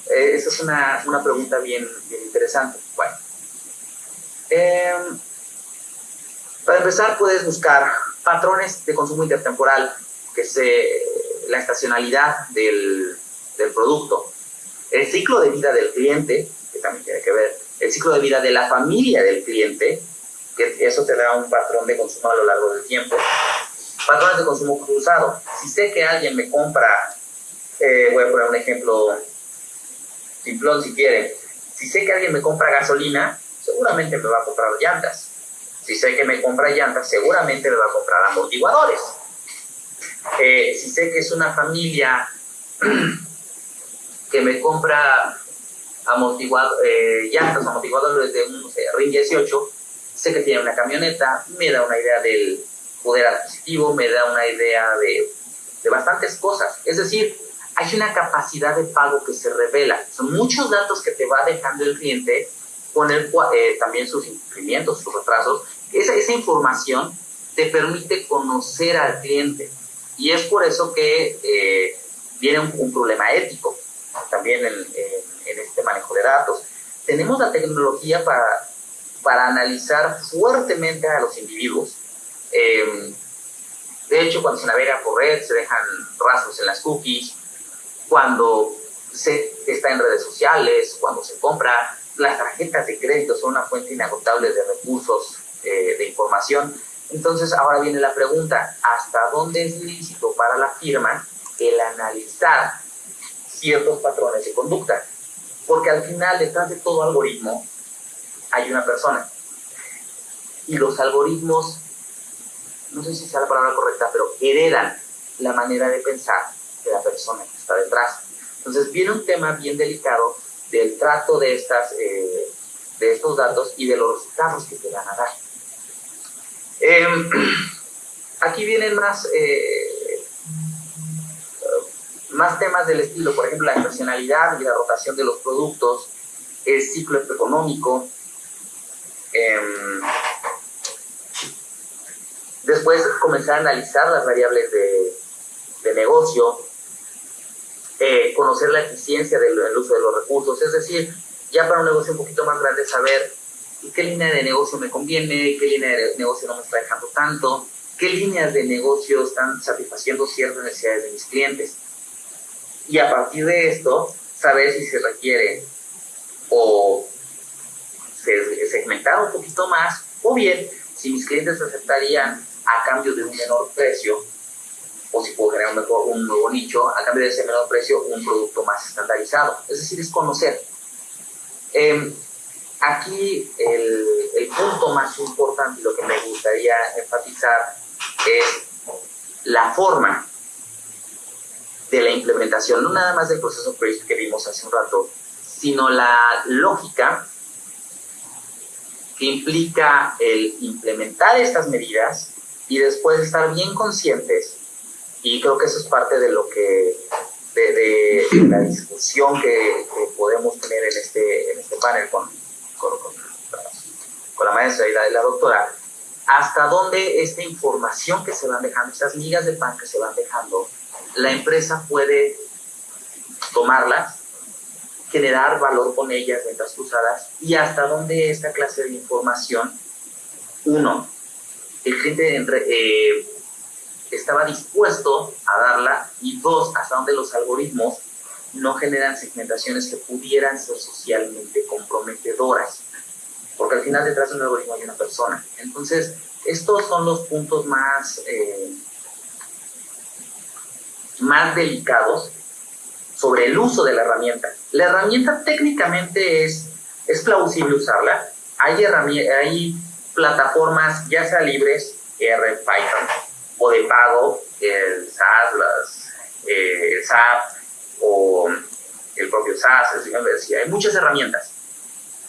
D: Esa es una pregunta bien interesante. Bueno, para empezar puedes buscar patrones de consumo intertemporal, que es la estacionalidad del producto, el ciclo de vida del cliente, que también tiene que ver, el ciclo de vida de la familia del cliente, que eso te da un patrón de consumo a lo largo del tiempo. Patrones de consumo cruzado. Si sé que alguien me compra, voy a poner un ejemplo simplón si quieren. Si sé que alguien me compra gasolina, seguramente me va a comprar llantas. Si sé que me compra llantas, seguramente me va a comprar amortiguadores. Si sé que es una familia que me compra llantas, amortiguadores de un RIN 18, sé que tiene una camioneta, me da una idea del poder adquisitivo, me da una idea de bastantes cosas. Es decir, hay una capacidad de pago que se revela. Son muchos datos que te va dejando el cliente, con también sus incumplimientos, sus retrasos. Esa información te permite conocer al cliente. Y es por eso que viene un problema ético también en este manejo de datos. Tenemos la tecnología para analizar fuertemente a los individuos. De hecho, cuando se navega por red, se dejan rastros en las cookies. Cuando se está en redes sociales, cuando se compra, las tarjetas de crédito son una fuente inagotable de recursos, de información. Entonces, ahora viene la pregunta, ¿hasta dónde es lícito para la firma el analizar ciertos patrones de conducta? Porque al final, detrás de todo algoritmo, hay una persona. Y los algoritmos, no sé si sea la palabra correcta, pero heredan la manera de pensar de la persona que está detrás. Entonces, viene un tema bien delicado del trato de estos datos y de los resultados que te van a dar. Aquí vienen más temas del estilo, por ejemplo, la estacionalidad y la rotación de los productos, el ciclo económico. Después comenzar a analizar las variables de negocio, conocer la eficiencia del uso de los recursos, es decir, ya para un negocio un poquito más grande saber qué línea de negocio me conviene, qué línea de negocio no me está dejando tanto, qué líneas de negocio están satisfaciendo ciertas necesidades de mis clientes. Y a partir de esto, saber si se requiere o segmentar un poquito más, o bien si mis clientes aceptarían a cambio de un menor precio, o si puedo generar un nuevo nicho, a cambio de ese menor precio, un producto más estandarizado. Es decir, es conocer. Aquí el punto más importante y lo que me gustaría enfatizar es la forma de la implementación, no nada más del proceso que vimos hace un rato, sino la lógica que implica el implementar estas medidas y después estar bien conscientes, y creo que eso es parte de lo que de la discusión que podemos tener en este panel con la maestra y la doctora, hasta dónde esta información que se van dejando, estas migas de pan que se van dejando, la empresa puede tomarlas, generar valor con ellas, ventas cruzadas, y hasta dónde esta clase de información, uno, el cliente estaba dispuesto a darla, y dos, hasta dónde los algoritmos no generan segmentaciones que pudieran ser socialmente comprometedoras, porque al final detrás de un algoritmo hay una persona. Entonces, estos son los puntos más delicados sobre el uso de la herramienta. La herramienta técnicamente es plausible usarla. Hay plataformas, ya sea libres, R, Python, o de pago, el SAS, el SAP, o el propio SAS, hay muchas herramientas.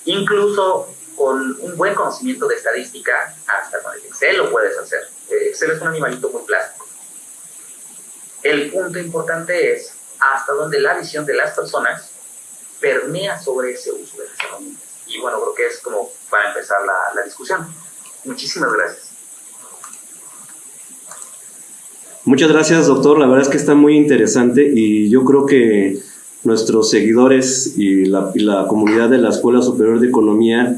D: Incluso con un buen conocimiento de estadística, hasta con el Excel lo puedes hacer. Excel es un animalito muy plástico. El punto importante es hasta dónde la visión de las personas permea sobre ese uso de las herramientas. Y bueno, creo que es como para empezar la discusión. Muchísimas gracias.
B: Muchas gracias, doctor. La verdad es que está muy interesante y yo creo que nuestros seguidores y la comunidad de la Escuela Superior de Economía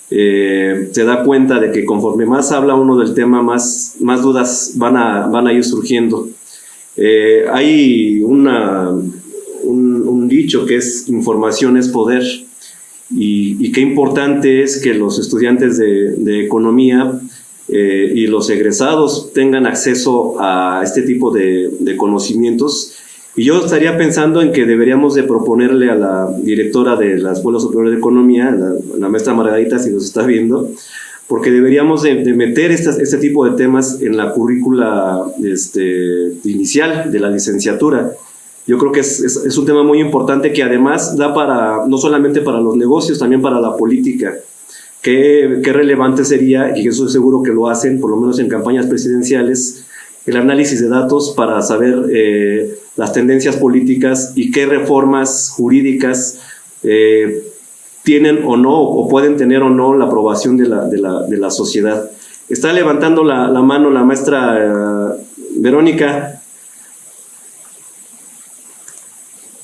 B: se da cuenta de que conforme más habla uno del tema, más dudas van a ir surgiendo. Hay un dicho que es información es poder, y qué importante es que los estudiantes de economía y los egresados tengan acceso a este tipo de conocimientos. Y yo estaría pensando en que deberíamos de proponerle a la directora de la Escuela Superior de Economía, la maestra Margarita, si nos está viendo, porque deberíamos de meter este tipo de temas en la currícula inicial de la licenciatura. Yo creo que es un tema muy importante que además da para, no solamente para los negocios, también para la política. Qué relevante sería, y eso seguro que lo hacen, por lo menos en campañas presidenciales, el análisis de datos para saber las tendencias políticas y qué reformas jurídicas tienen o no, o pueden tener o no la aprobación de la sociedad. Está levantando la mano la maestra Verónica.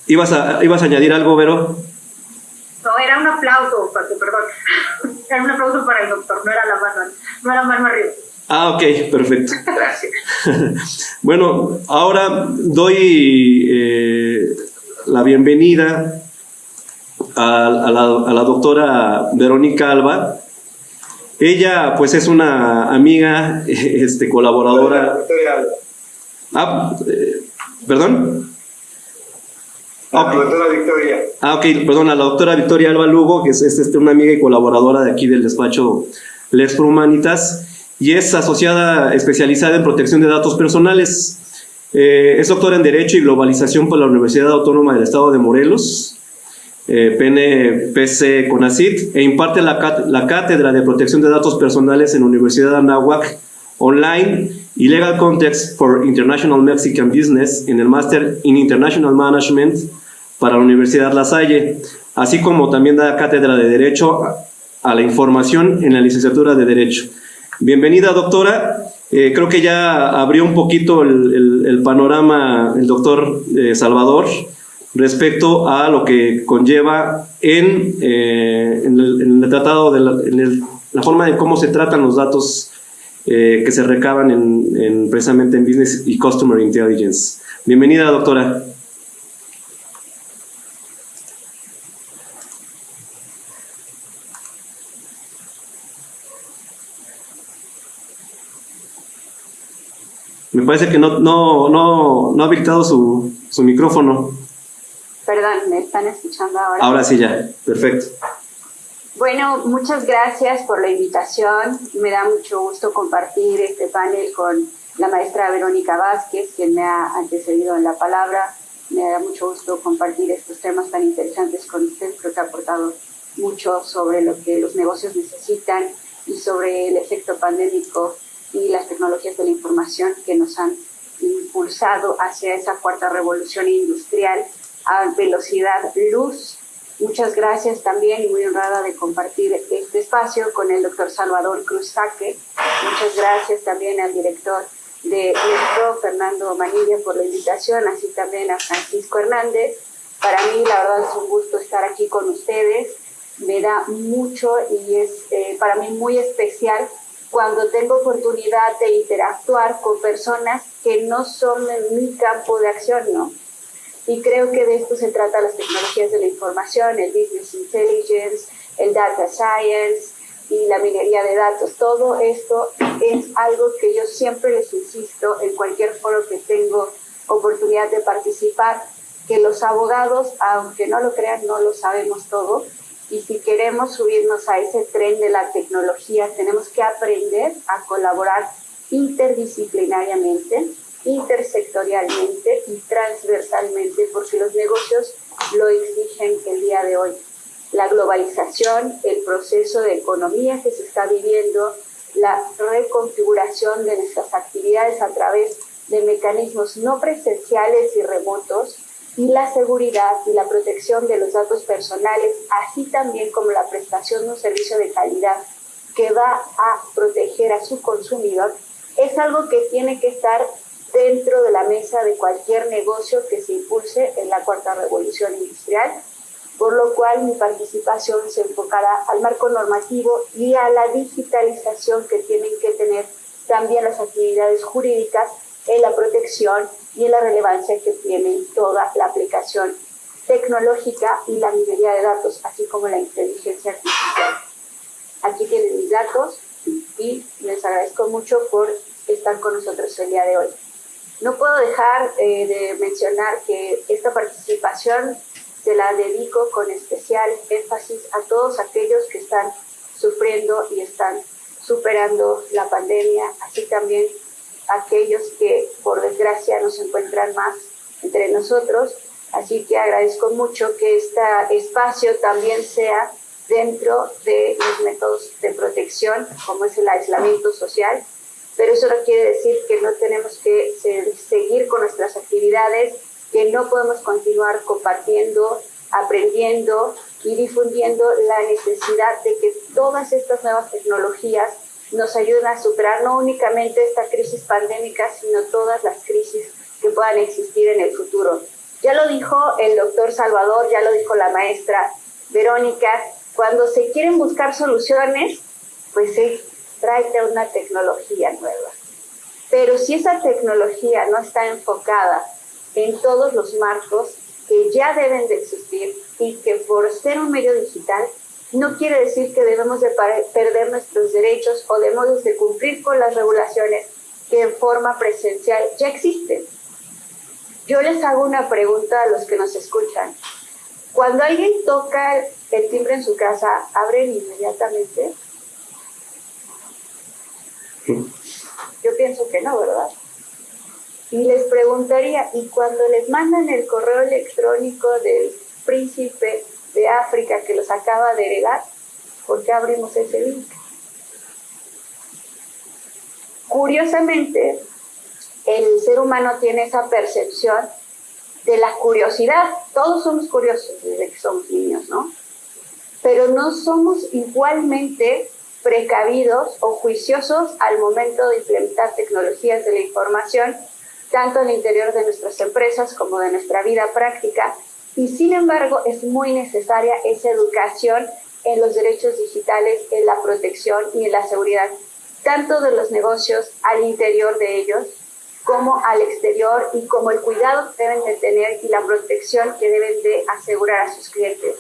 B: ¿Ibas a añadir algo, Vero?
C: No, era un aplauso, perdón. Era un aplauso para el doctor, no era mano arriba.
B: Ah, ok, perfecto.
D: Gracias.
B: Bueno, ahora doy la bienvenida a la doctora Verónica Alba. Ella, pues, es una amiga, colaboradora. ¿Perdón?
A: La doctora Victoria.
B: Ok, perdón, a la doctora Victoria Alba Lugo, que es una amiga y colaboradora de aquí del despacho Lex Pro Humanitas, y es asociada especializada en protección de datos personales. Es doctora en Derecho y Globalización por la Universidad Autónoma del Estado de Morelos, PNPC CONACYT, e imparte la Cátedra de Protección de Datos Personales en la Universidad de Anáhuac online y Legal Context for International Mexican Business en el Máster in International Management para la Universidad La Salle, así como también da cátedra de Derecho a la Información en la licenciatura de Derecho. Bienvenida, doctora. Creo que ya abrió un poquito el panorama el doctor Salvador respecto a lo que conlleva en el tratado, la forma de cómo se tratan los datos que se recaban precisamente en Business y Customer Intelligence. Bienvenida, doctora. Me parece que no ha habilitado su micrófono.
E: Perdón, ¿me están escuchando ahora?
B: Ahora sí, ya. Perfecto.
E: Bueno, muchas gracias por la invitación. Me da mucho gusto compartir este panel con la maestra Verónica Vázquez, quien me ha antecedido en la palabra. Me da mucho gusto compartir estos temas tan interesantes con usted. Creo que ha aportado mucho sobre lo que los negocios necesitan y sobre el efecto pandémico y las tecnologías de la información que nos han impulsado hacia esa cuarta revolución industrial a velocidad luz. Muchas gracias también y muy honrada de compartir este espacio con el doctor Salvador Cruz Saque. Muchas gracias también al director de nuestro, Fernando Manilla, por la invitación, así también a Francisco Hernández. Para mí, la verdad, es un gusto estar aquí con ustedes. Me da mucho y es para mí muy especial cuando tengo oportunidad de interactuar con personas que no son en mi campo de acción, ¿no? Y creo que de esto se trata las tecnologías de la información, el Business Intelligence, el Data Science y la minería de datos. Todo esto es algo que yo siempre les insisto en cualquier foro que tengo oportunidad de participar, que los abogados, aunque no lo crean, no lo sabemos todo. Y si queremos subirnos a ese tren de la tecnología, tenemos que aprender a colaborar interdisciplinariamente, intersectorialmente y transversalmente, porque los negocios lo exigen el día de hoy. La globalización, el proceso de economía que se está viviendo, la reconfiguración de nuestras actividades a través de mecanismos no presenciales y remotos, y la seguridad y la protección de los datos personales, así también como la prestación de un servicio de calidad que va a proteger a su consumidor, es algo que tiene que estar dentro de la mesa de cualquier negocio que se impulse en la cuarta revolución industrial, por lo cual mi participación se enfocará al marco normativo y a la digitalización que tienen que tener también las actividades jurídicas en la protección y en la relevancia que tienen toda la aplicación tecnológica y la minería de datos, así como la inteligencia artificial. Aquí tienen mis datos y les agradezco mucho por estar con nosotros el día de hoy. No puedo dejar de mencionar que esta participación se la dedico con especial énfasis a todos aquellos que están sufriendo y están superando la pandemia, así también aquellos que por desgracia no se encuentran más entre nosotros. Así que agradezco mucho que este espacio también sea dentro de los métodos de protección, como es el aislamiento social, pero eso no quiere decir que no tenemos que seguir con nuestras actividades, que no podemos continuar compartiendo, aprendiendo y difundiendo la necesidad de que todas estas nuevas tecnologías nos ayuden a superar no únicamente esta crisis pandémica, sino todas las crisis que puedan existir en el futuro. Ya lo dijo el doctor Salvador, ya lo dijo la maestra Verónica, cuando se quieren buscar soluciones, pues sí, tráete una tecnología nueva. Pero si esa tecnología no está enfocada en todos los marcos que ya deben de existir y que por ser un medio digital no quiere decir que debemos de perder nuestros derechos o debemos de cumplir con las regulaciones que en forma presencial ya existen. Yo les hago una pregunta a los que nos escuchan. Cuando alguien toca el timbre en su casa, ¿abren inmediatamente? Yo pienso que no, ¿verdad? Y les preguntaría, ¿y cuando les mandan el correo electrónico del príncipe de África que los acaba de heredar, por qué abrimos ese link? Curiosamente, el ser humano tiene esa percepción de la curiosidad. Todos somos curiosos desde que somos niños, ¿no? Pero no somos igualmente precavidos o juiciosos al momento de implementar tecnologías de la información, tanto en el interior de nuestras empresas como de nuestra vida práctica. Y sin embargo, es muy necesaria esa educación en los derechos digitales, en la protección y en la seguridad, tanto de los negocios al interior de ellos, como al exterior, y como el cuidado que deben de tener y la protección que deben de asegurar a sus clientes.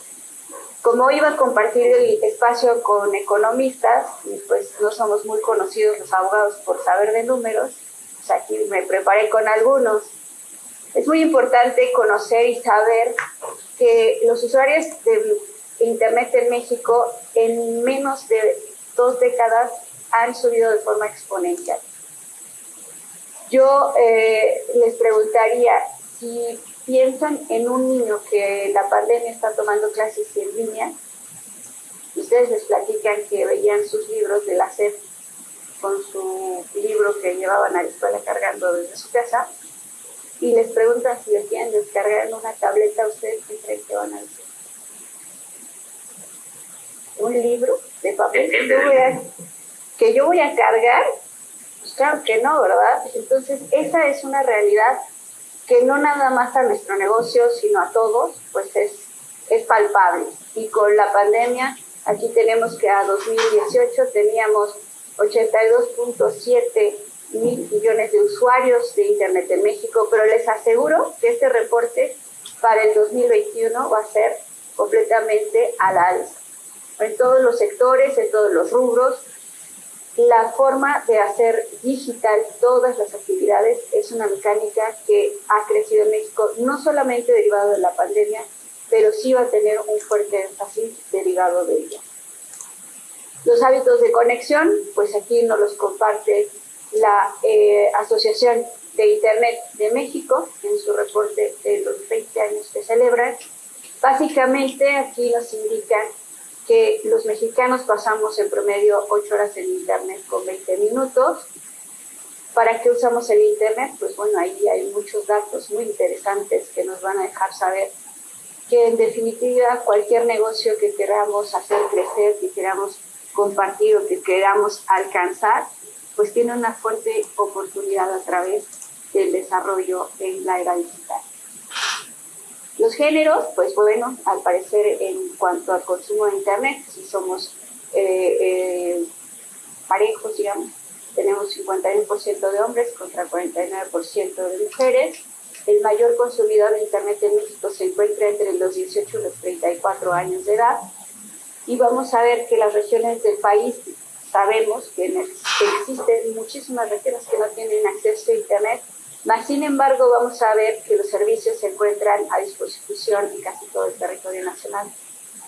E: Como hoy iba a compartir el espacio con economistas, y pues no somos muy conocidos los abogados por saber de números, pues aquí me preparé con algunos. Es muy importante conocer y saber que los usuarios de Internet en México en menos de 2 décadas han subido de forma exponencial. Yo les preguntaría si piensan en un niño que la pandemia está tomando clases en línea. Ustedes les platican que veían sus libros de la SEP con su libro que llevaban a la escuela cargando desde su casa, y les preguntan si lo quieren descargar en una tableta. ¿Ustedes qué creen que van a hacer? ¿Un libro de papel que yo voy a cargar? Pues claro que no, ¿verdad? Entonces esa es una realidad que no nada más a nuestro negocio, sino a todos, pues es palpable. Y con la pandemia, aquí tenemos que a 2018 teníamos 82.7 mil millones de usuarios de Internet en México, pero les aseguro que este reporte para el 2021 va a ser completamente al alza. En todos los sectores, en todos los rubros, la forma de hacer digital todas las actividades es una mecánica que ha crecido en México, no solamente derivado de la pandemia, pero sí va a tener un fuerte énfasis derivado de ella. Los hábitos de conexión, pues aquí nos los comparte la Asociación de Internet de México en su reporte de los 20 años que celebran. Básicamente aquí nos indican que los mexicanos pasamos en promedio 8 horas en Internet con 20 minutos. ¿Para qué usamos el Internet? Pues bueno, ahí hay muchos datos muy interesantes que nos van a dejar saber que en definitiva cualquier negocio que queramos hacer crecer, que queramos compartir o que queramos alcanzar, pues tiene una fuerte oportunidad a través del desarrollo en la era digital. Los géneros, pues bueno, al parecer en cuanto al consumo de Internet, si somos parejos, digamos, tenemos 51% de hombres contra 49% de mujeres. El mayor consumidor de Internet en México se encuentra entre los 18 y los 34 años de edad. Y vamos a ver que las regiones del país, sabemos que existen muchísimas regiones que no tienen acceso a Internet, mas sin embargo vamos a ver que los servicios se encuentran a disposición en casi todo el territorio nacional.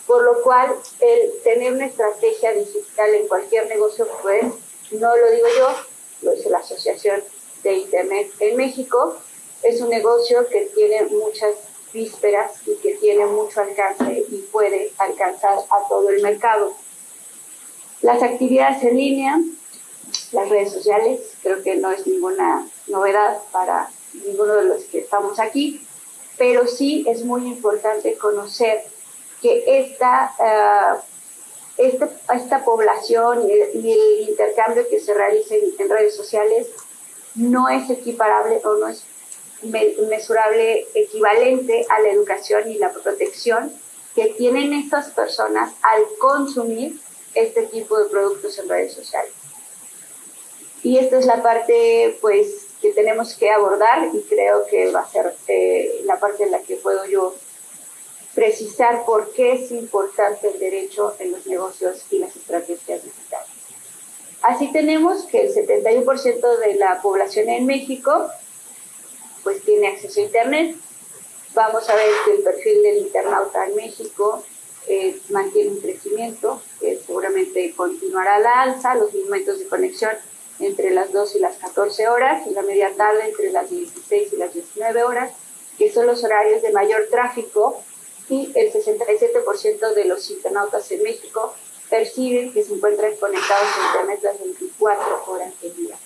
E: Por lo cual, el tener una estrategia digital en cualquier negocio, pues, no lo digo yo, lo dice la Asociación de Internet en México, es un negocio que tiene muchas vísperas y que tiene mucho alcance y puede alcanzar a todo el mercado. Las actividades en línea, las redes sociales, creo que no es ninguna novedad para ninguno de los que estamos aquí, pero sí es muy importante conocer que esta población y el intercambio que se realiza en redes sociales no es equiparable o no es mesurable, equivalente a la educación y la protección que tienen estas personas al consumir este tipo de productos en redes sociales. Y esta es la parte, pues, que tenemos que abordar y creo que va a ser la parte en la que puedo yo precisar por qué es importante el derecho en los negocios y las estrategias digitales. Así tenemos que el 71% de la población en México pues tiene acceso a Internet. Vamos a ver que el perfil del internauta en México mantiene un crecimiento que seguramente continuará a la alza, los momentos de conexión entre las 2 y las 14 horas y la media tarde entre las 16 y las 19 horas, que son los horarios de mayor tráfico, y el 67% de los internautas en México perciben que se encuentran conectados a Internet las 24 horas del día.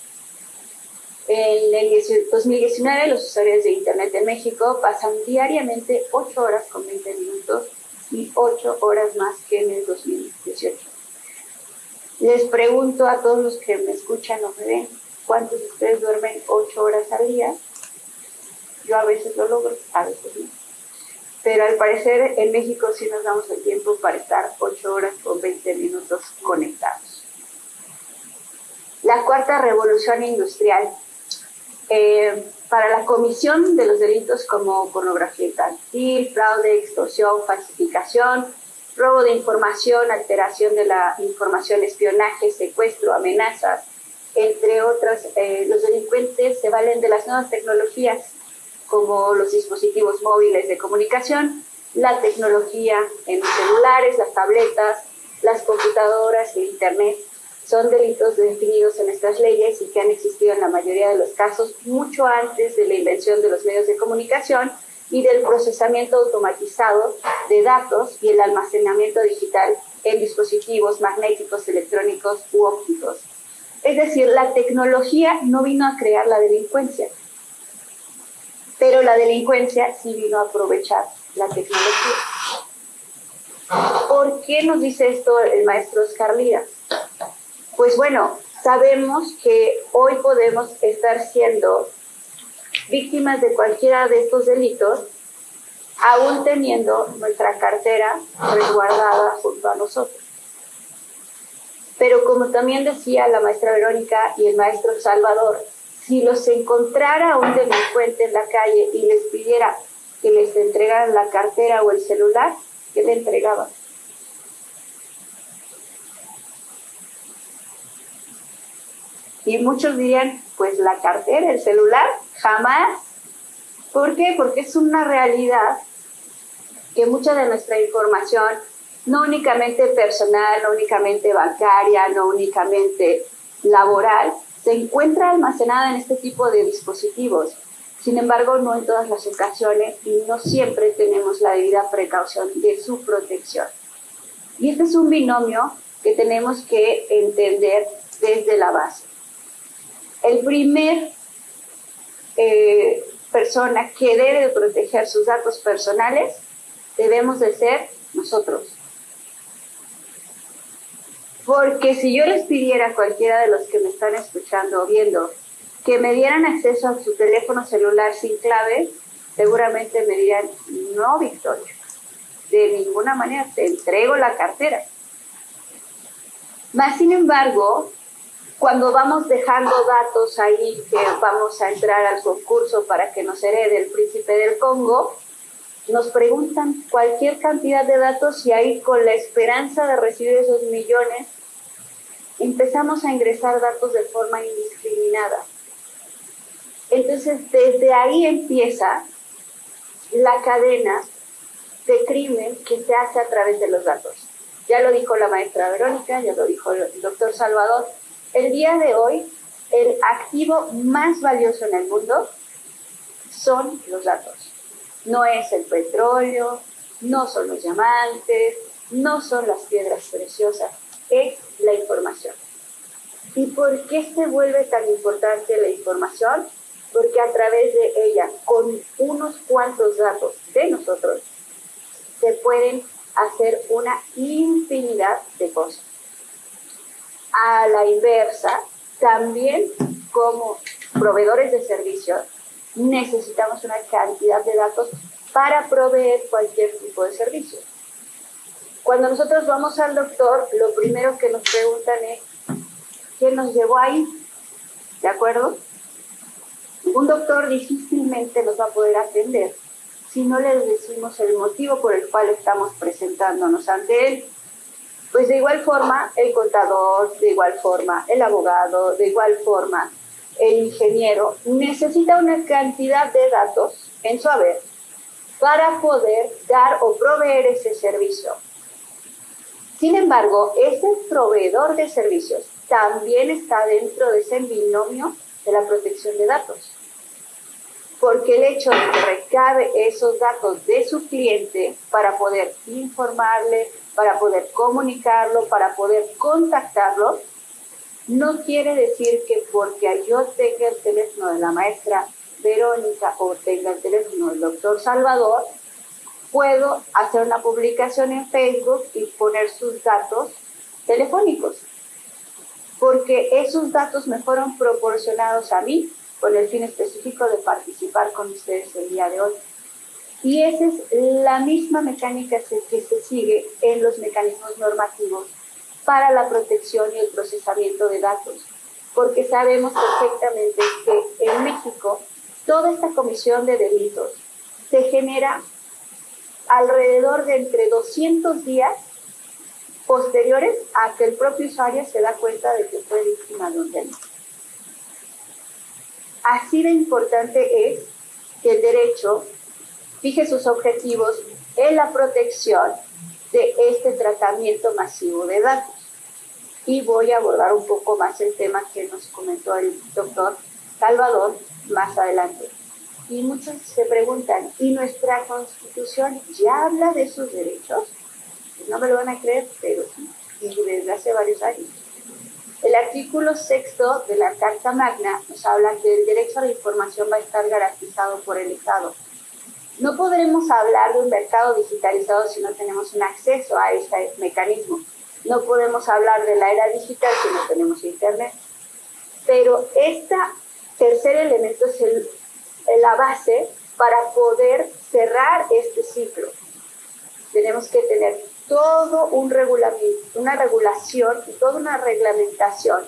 E: En el 2019, los usuarios de Internet en México pasan diariamente 8 horas con 20 minutos y 8 horas más que en el 2018. Les pregunto a todos los que me escuchan o me ven, ¿cuántos de ustedes duermen 8 horas al día? Yo a veces lo logro, a veces no. Pero al parecer en México sí nos damos el tiempo para estar 8 horas con 20 minutos conectados. La cuarta revolución industrial. Para la comisión de los delitos como pornografía infantil, fraude, extorsión, falsificación, robo de información, alteración de la información, espionaje, secuestro, amenazas, entre otras, los delincuentes se valen de las nuevas tecnologías como los dispositivos móviles de comunicación, la tecnología en los celulares, las tabletas, las computadoras y el Internet. Son delitos definidos en nuestras leyes y que han existido en la mayoría de los casos mucho antes de la invención de los medios de comunicación y del procesamiento automatizado de datos y el almacenamiento digital en dispositivos magnéticos, electrónicos u ópticos. Es decir, la tecnología no vino a crear la delincuencia, pero la delincuencia sí vino a aprovechar la tecnología. ¿Por qué nos dice esto el maestro Oscar Lira? Pues bueno, sabemos que hoy podemos estar siendo víctimas de cualquiera de estos delitos, aún teniendo nuestra cartera resguardada junto a nosotros. Pero como también decía la maestra Verónica y el maestro Salvador, si los encontrara un delincuente en la calle y les pidiera que les entregaran la cartera o el celular, ¿qué le entregaban? Y muchos dirían, pues la cartera, el celular, jamás. ¿Por qué? Porque es una realidad que mucha de nuestra información, no únicamente personal, no únicamente bancaria, no únicamente laboral, se encuentra almacenada en este tipo de dispositivos. Sin embargo, no en todas las ocasiones y no siempre tenemos la debida precaución de su protección. Y este es un binomio que tenemos que entender desde la base. El primer persona que debe de proteger sus datos personales debemos de ser nosotros. Porque si yo les pidiera a cualquiera de los que me están escuchando o viendo que me dieran acceso a su teléfono celular sin clave, seguramente me dirían, no, Victoria, de ninguna manera te entrego la cartera. Mas, sin embargo, cuando vamos dejando datos ahí, que vamos a entrar al concurso para que nos herede el príncipe del Congo, nos preguntan cualquier cantidad de datos y ahí, con la esperanza de recibir esos millones, empezamos a ingresar datos de forma indiscriminada. Entonces, desde ahí empieza la cadena de crimen que se hace a través de los datos. Ya lo dijo la maestra Verónica, ya lo dijo el doctor Salvador. El día de hoy, el activo más valioso en el mundo son los datos. No es el petróleo, no son los diamantes, no son las piedras preciosas, es la información. ¿Y por qué se vuelve tan importante la información? Porque a través de ella, con unos cuantos datos de nosotros, se pueden hacer una infinidad de cosas. A la inversa, también como proveedores de servicios, necesitamos una cantidad de datos para proveer cualquier tipo de servicio. Cuando nosotros vamos al doctor, lo primero que nos preguntan es, ¿qué nos llevó ahí? ¿De acuerdo? Un doctor difícilmente nos va a poder atender si no le decimos el motivo por el cual estamos presentándonos ante él. Pues de igual forma el contador, de igual forma el abogado, de igual forma el ingeniero necesita una cantidad de datos en su haber para poder dar o proveer ese servicio. Sin embargo, ese proveedor de servicios también está dentro de ese binomio de la protección de datos. Porque el hecho de que recabe esos datos de su cliente para poder informarle, para poder comunicarlo, para poder contactarlo, no quiere decir que porque yo tenga el teléfono de la maestra Verónica o tenga el teléfono del doctor Salvador, puedo hacer una publicación en Facebook y poner sus datos telefónicos. Porque esos datos me fueron proporcionados a mí con el fin específico de participar con ustedes el día de hoy. Y esa es la misma mecánica que se sigue en los mecanismos normativos para la protección y el procesamiento de datos, porque sabemos perfectamente que en México toda esta comisión de delitos se genera alrededor de entre 200 días posteriores a que el propio usuario se da cuenta de que fue víctima de un delito. Así de importante es que el derecho fije sus objetivos en la protección de este tratamiento masivo de datos. Y voy a abordar un poco más el tema que nos comentó el doctor Salvador más adelante. Y muchos se preguntan, ¿y nuestra Constitución ya habla de sus derechos? Pues no me lo van a creer, pero sí, y desde hace varios años. El artículo 6 de la Carta Magna nos habla que el derecho a la información va a estar garantizado por el Estado. No podremos hablar de un mercado digitalizado si no tenemos un acceso a este mecanismo. No podemos hablar de la era digital si no tenemos Internet. Pero este tercer elemento es la base para poder cerrar este ciclo. Tenemos que tener todo un regulamiento, una regulación y toda una reglamentación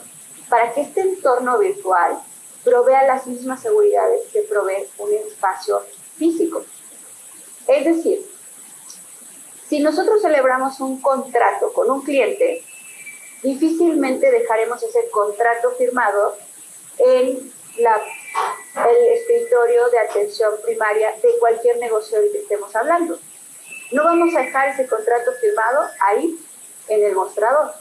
E: para que este entorno virtual provea las mismas seguridades que provee un espacio físico. Es decir, si nosotros celebramos un contrato con un cliente, difícilmente dejaremos ese contrato firmado en el escritorio de atención primaria de cualquier negocio del que estemos hablando. No vamos a dejar ese contrato firmado ahí, en el mostrador.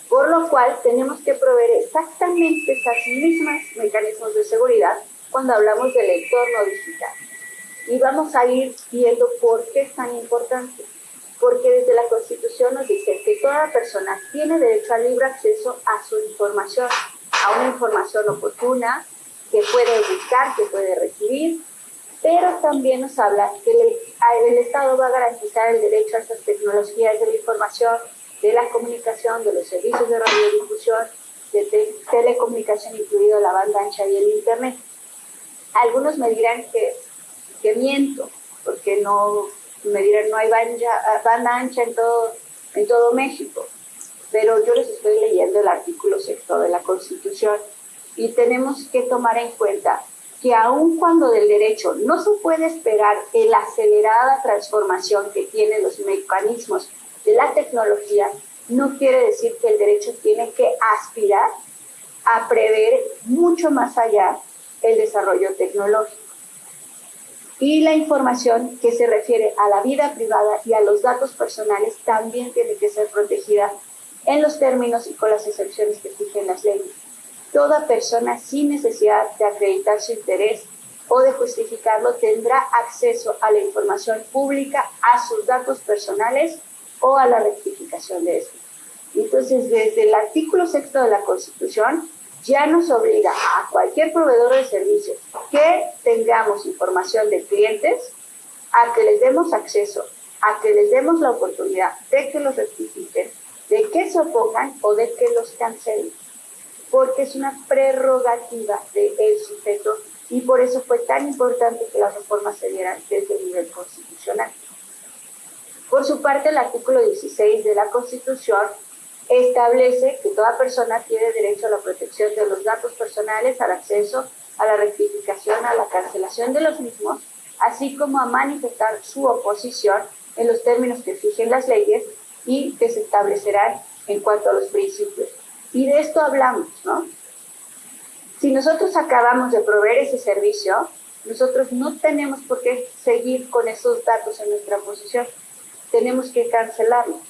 E: Por lo cual, tenemos que proveer exactamente esos mismos mecanismos de seguridad cuando hablamos del entorno digital. Y vamos a ir viendo por qué es tan importante. Porque desde la Constitución nos dice que toda persona tiene derecho al libre acceso a su información, a una información oportuna, que puede buscar, que puede recibir, pero también nos habla que el Estado va a garantizar el derecho a estas tecnologías de la información, de la comunicación, de los servicios de radiodifusión de telecomunicación, incluido la banda ancha y el Internet. Algunos me dirán que miento, porque me dirán no hay banda ancha en todo México, pero yo les estoy leyendo el artículo 6º de la Constitución y tenemos que tomar en cuenta que aun cuando del derecho no se puede esperar la acelerada transformación que tienen los mecanismos de la tecnología, no quiere decir que el derecho tiene que aspirar a prever mucho más allá el desarrollo tecnológico. Y la información que se refiere a la vida privada y a los datos personales también tiene que ser protegida en los términos y con las excepciones que fijen las leyes. Toda persona sin necesidad de acreditar su interés o de justificarlo tendrá acceso a la información pública, a sus datos personales o a la rectificación de estos. Entonces, desde el artículo 6º de la Constitución, ya nos obliga a cualquier proveedor de servicios que tengamos información de clientes a que les demos acceso, a que les demos la oportunidad de que los rectifiquen, de que se opongan o de que los cancelen, porque es una prerrogativa del sujeto y por eso fue tan importante que las reformas se dieran desde el nivel constitucional. Por su parte, el artículo 16 de la Constitución establece que toda persona tiene derecho a la protección de los datos personales, al acceso, a la rectificación, a la cancelación de los mismos, así como a manifestar su oposición en los términos que fijen las leyes y que se establecerán en cuanto a los principios. Y de esto hablamos, ¿no? Si nosotros acabamos de proveer ese servicio, nosotros no tenemos por qué seguir con esos datos en nuestra posesión. Tenemos que cancelarlos.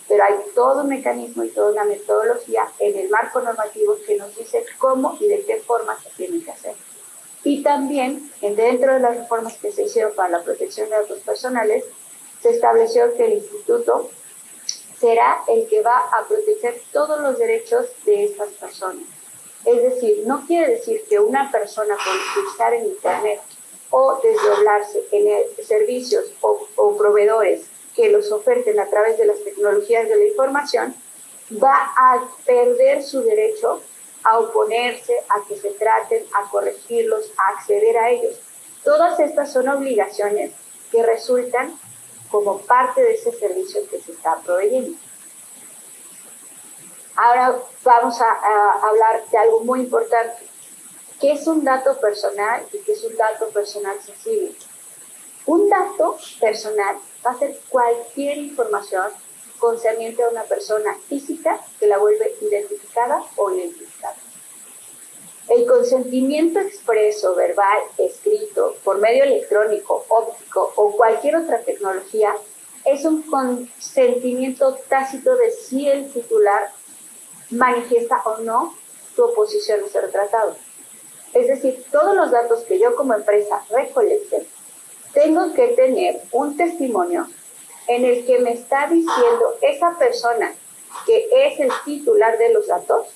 E: Pero hay todo un mecanismo y toda una metodología en el marco normativo que nos dice cómo y de qué forma se tiene que hacer. Y también, dentro de las reformas que se hicieron para la protección de datos personales, se estableció que el instituto será el que va a proteger todos los derechos de estas personas. Es decir, no quiere decir que una persona por utilizar en Internet o desdoblarse en servicios o proveedores que los oferten a través de las tecnologías de la información, va a perder su derecho a oponerse, a que se traten, a corregirlos, a acceder a ellos. Todas estas son obligaciones que resultan como parte de ese servicio que se está proveyendo. Ahora vamos a hablar de algo muy importante. ¿Qué es un dato personal y qué es un dato personal sensible? Un dato personal va a ser cualquier información concerniente a una persona física que la vuelve identificada o identificada. El consentimiento expreso, verbal, escrito, por medio electrónico, óptico o cualquier otra tecnología es un consentimiento tácito de si el titular manifiesta o no su oposición a ser tratado. Es decir, todos los datos que yo como empresa recolecte, tengo que tener un testimonio en el que me está diciendo esa persona que es el titular de los datos,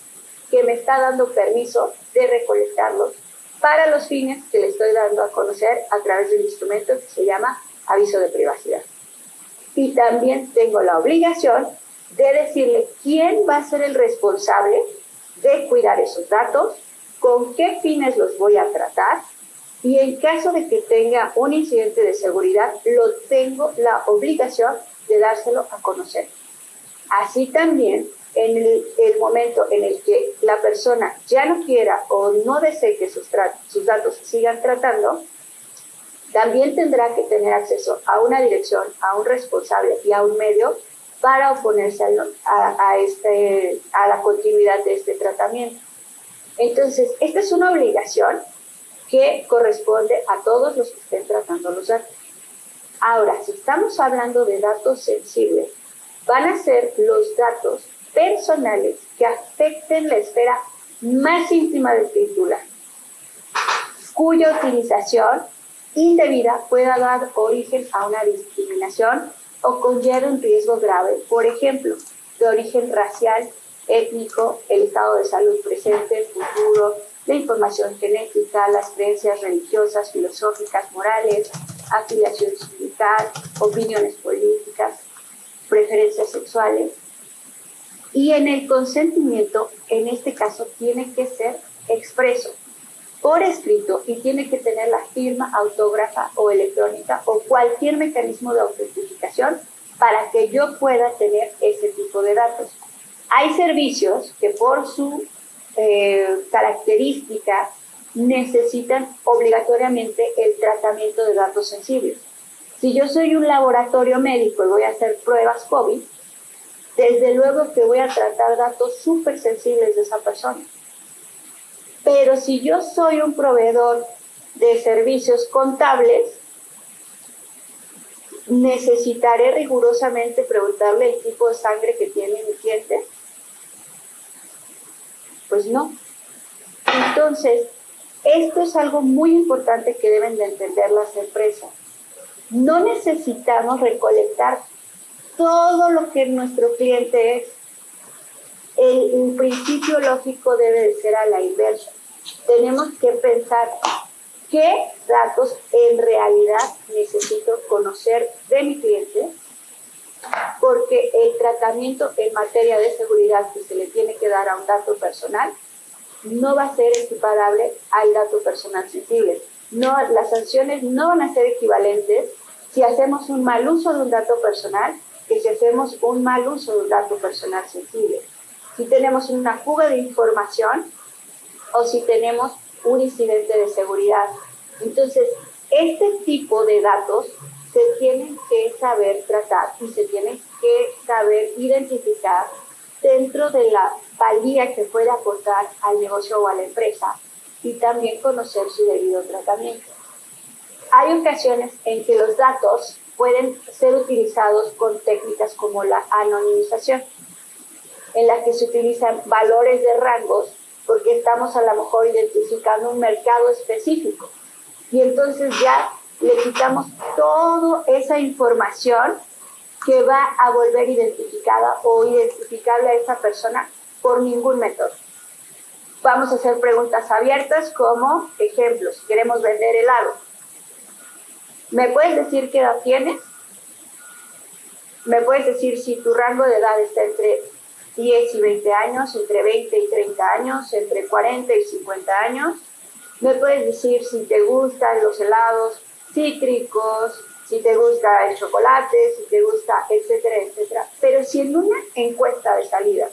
E: que me está dando permiso de recolectarlos para los fines que le estoy dando a conocer a través del instrumento que se llama aviso de privacidad. Y también tengo la obligación de decirle quién va a ser el responsable de cuidar esos datos, con qué fines los voy a tratar, y en caso de que tenga un incidente de seguridad, lo tengo la obligación de dárselo a conocer. Así también, en el momento en el que la persona ya no quiera o no desee que sus datos se sigan tratando, también tendrá que tener acceso a una dirección, a un responsable y a un medio para oponerse a la continuidad de este tratamiento. Entonces, esta es una obligación que corresponde a todos los que estén tratando los datos. Ahora, si estamos hablando de datos sensibles, van a ser los datos personales que afecten la esfera más íntima del titular, cuya utilización indebida pueda dar origen a una discriminación o conlleve un riesgo grave, por ejemplo, de origen racial, étnico, el estado de salud presente, futuro, la información genética, las creencias religiosas, filosóficas, morales, afiliación sindical, opiniones políticas, preferencias sexuales. Y en el consentimiento, en este caso, tiene que ser expreso, por escrito, y tiene que tener la firma autógrafa o electrónica o cualquier mecanismo de autentificación para que yo pueda tener ese tipo de datos. Hay servicios que por su característica necesitan obligatoriamente el tratamiento de datos sensibles. Si yo soy un laboratorio médico y voy a hacer pruebas COVID, desde luego que voy a tratar datos súper sensibles de esa persona. Pero si yo soy un proveedor de servicios contables, necesitaré rigurosamente preguntarle el tipo de sangre que tiene mi cliente. Pues no. Entonces, esto es algo muy importante que deben de entender las empresas. No necesitamos recolectar todo lo que nuestro cliente es. El principio lógico debe de ser a la inversa. Tenemos que pensar qué datos en realidad necesito conocer de mi cliente, porque el tratamiento en materia de seguridad que se le tiene que dar a un dato personal no va a ser equiparable al dato personal sensible. No, las sanciones no van a ser equivalentes si hacemos un mal uso de un dato personal que si hacemos un mal uso de un dato personal sensible. Si tenemos una fuga de información o si tenemos un incidente de seguridad. Entonces, este tipo de datos se tienen que saber tratar y se tienen que saber identificar dentro de la valía que puede aportar al negocio o a la empresa y también conocer su debido tratamiento. Hay ocasiones en que los datos pueden ser utilizados con técnicas como la anonimización, en la que se utilizan valores de rangos porque estamos a lo mejor identificando un mercado específico y entonces ya le quitamos toda esa información que va a volver identificada o identificable a esa persona por ningún método. Vamos a hacer preguntas abiertas como ejemplos. Queremos vender helado. ¿Me puedes decir qué edad tienes? ¿Me puedes decir si tu rango de edad está entre 10 y 20 años, entre 20 y 30 años, entre 40 y 50 años? ¿Me puedes decir si te gustan los helados cítricos, si te gusta el chocolate, si te gusta, etcétera, etcétera? Pero si en una encuesta de salida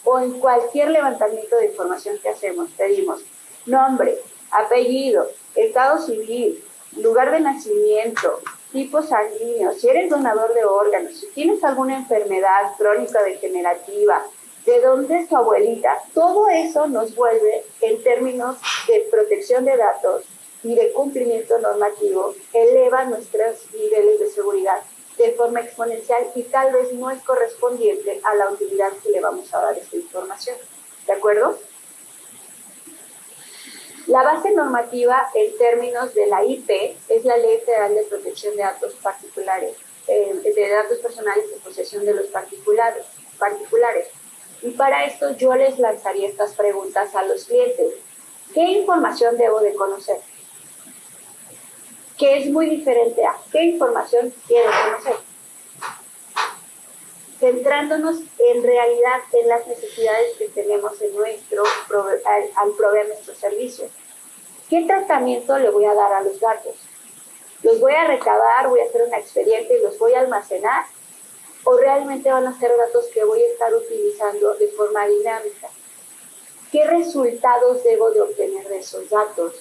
E: o en cualquier levantamiento de información que hacemos pedimos nombre, apellido, estado civil, lugar de nacimiento, tipo sanguíneo, si eres donador de órganos, si tienes alguna enfermedad crónica degenerativa, de dónde es tu abuelita, todo eso nos vuelve, en términos de protección de datos y de cumplimiento normativo, eleva nuestros niveles de seguridad de forma exponencial y tal vez no es correspondiente a la utilidad que le vamos a dar a esta información. ¿De acuerdo? La base normativa en términos de la IP es la Ley Federal de Protección de Datos Particulares, de datos personales en posesión de los particulares. Y para esto yo les lanzaría estas preguntas a los clientes. ¿Qué información debo de conocer? Que es muy diferente a ¿qué información quiero conocer? Centrándonos en realidad en las necesidades que tenemos en al proveer nuestros servicios. ¿Qué tratamiento le voy a dar a los datos? ¿Los voy a recabar, voy a hacer un expediente y los voy a almacenar? ¿O realmente van a ser datos que voy a estar utilizando de forma dinámica? ¿Qué resultados debo de obtener de esos datos?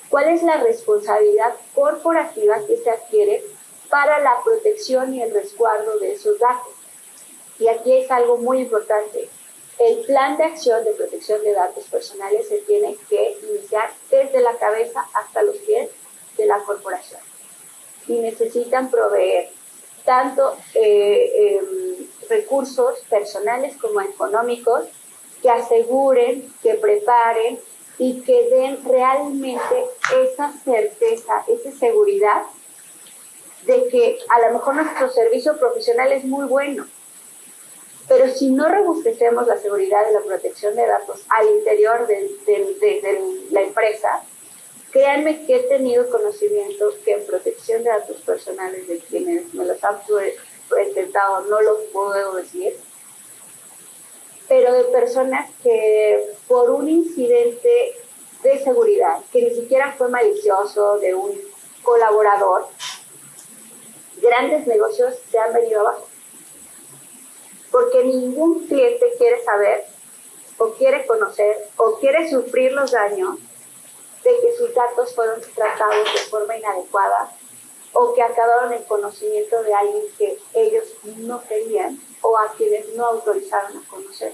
E: ¿Cuál es la responsabilidad corporativa que se adquiere para la protección y el resguardo de esos datos? Y aquí es algo muy importante. El plan de acción de protección de datos personales se tiene que iniciar desde la cabeza hasta los pies de la corporación. Y necesitan proveer tanto recursos personales como económicos que aseguren, que preparen y que den realmente esa certeza, esa seguridad de que a lo mejor nuestro servicio profesional es muy bueno, pero si no robustecemos la seguridad y la protección de datos al interior de la empresa, créanme que he tenido conocimiento que en protección de datos personales de quienes me los han presentado, no los puedo decir, pero de personas que por un incidente de seguridad, que ni siquiera fue malicioso, de un colaborador, grandes negocios se han venido abajo. Porque ningún cliente quiere saber, o quiere conocer, o quiere sufrir los daños de que sus datos fueron tratados de forma inadecuada, o que acabaron en conocimiento de alguien que ellos no querían, o a quienes no autorizaron a conocer.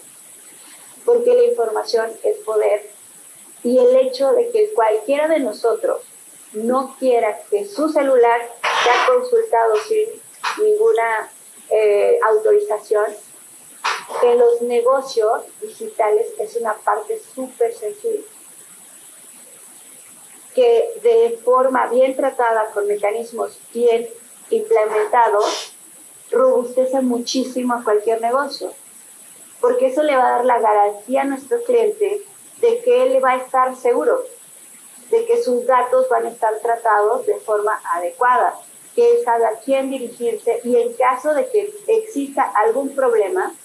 E: Porque la información es poder, y el hecho de que cualquiera de nosotros no quiera que su celular sea consultado sin ninguna autorización, en los negocios digitales es una parte súper sensible, que de forma bien tratada, con mecanismos bien implementados, robustece muchísimo a cualquier negocio, porque eso le va a dar la garantía a nuestro cliente de que él va a estar seguro, de que sus datos van a estar tratados de forma adecuada, que él sabe a quién dirigirse, y en caso de que exista algún problema,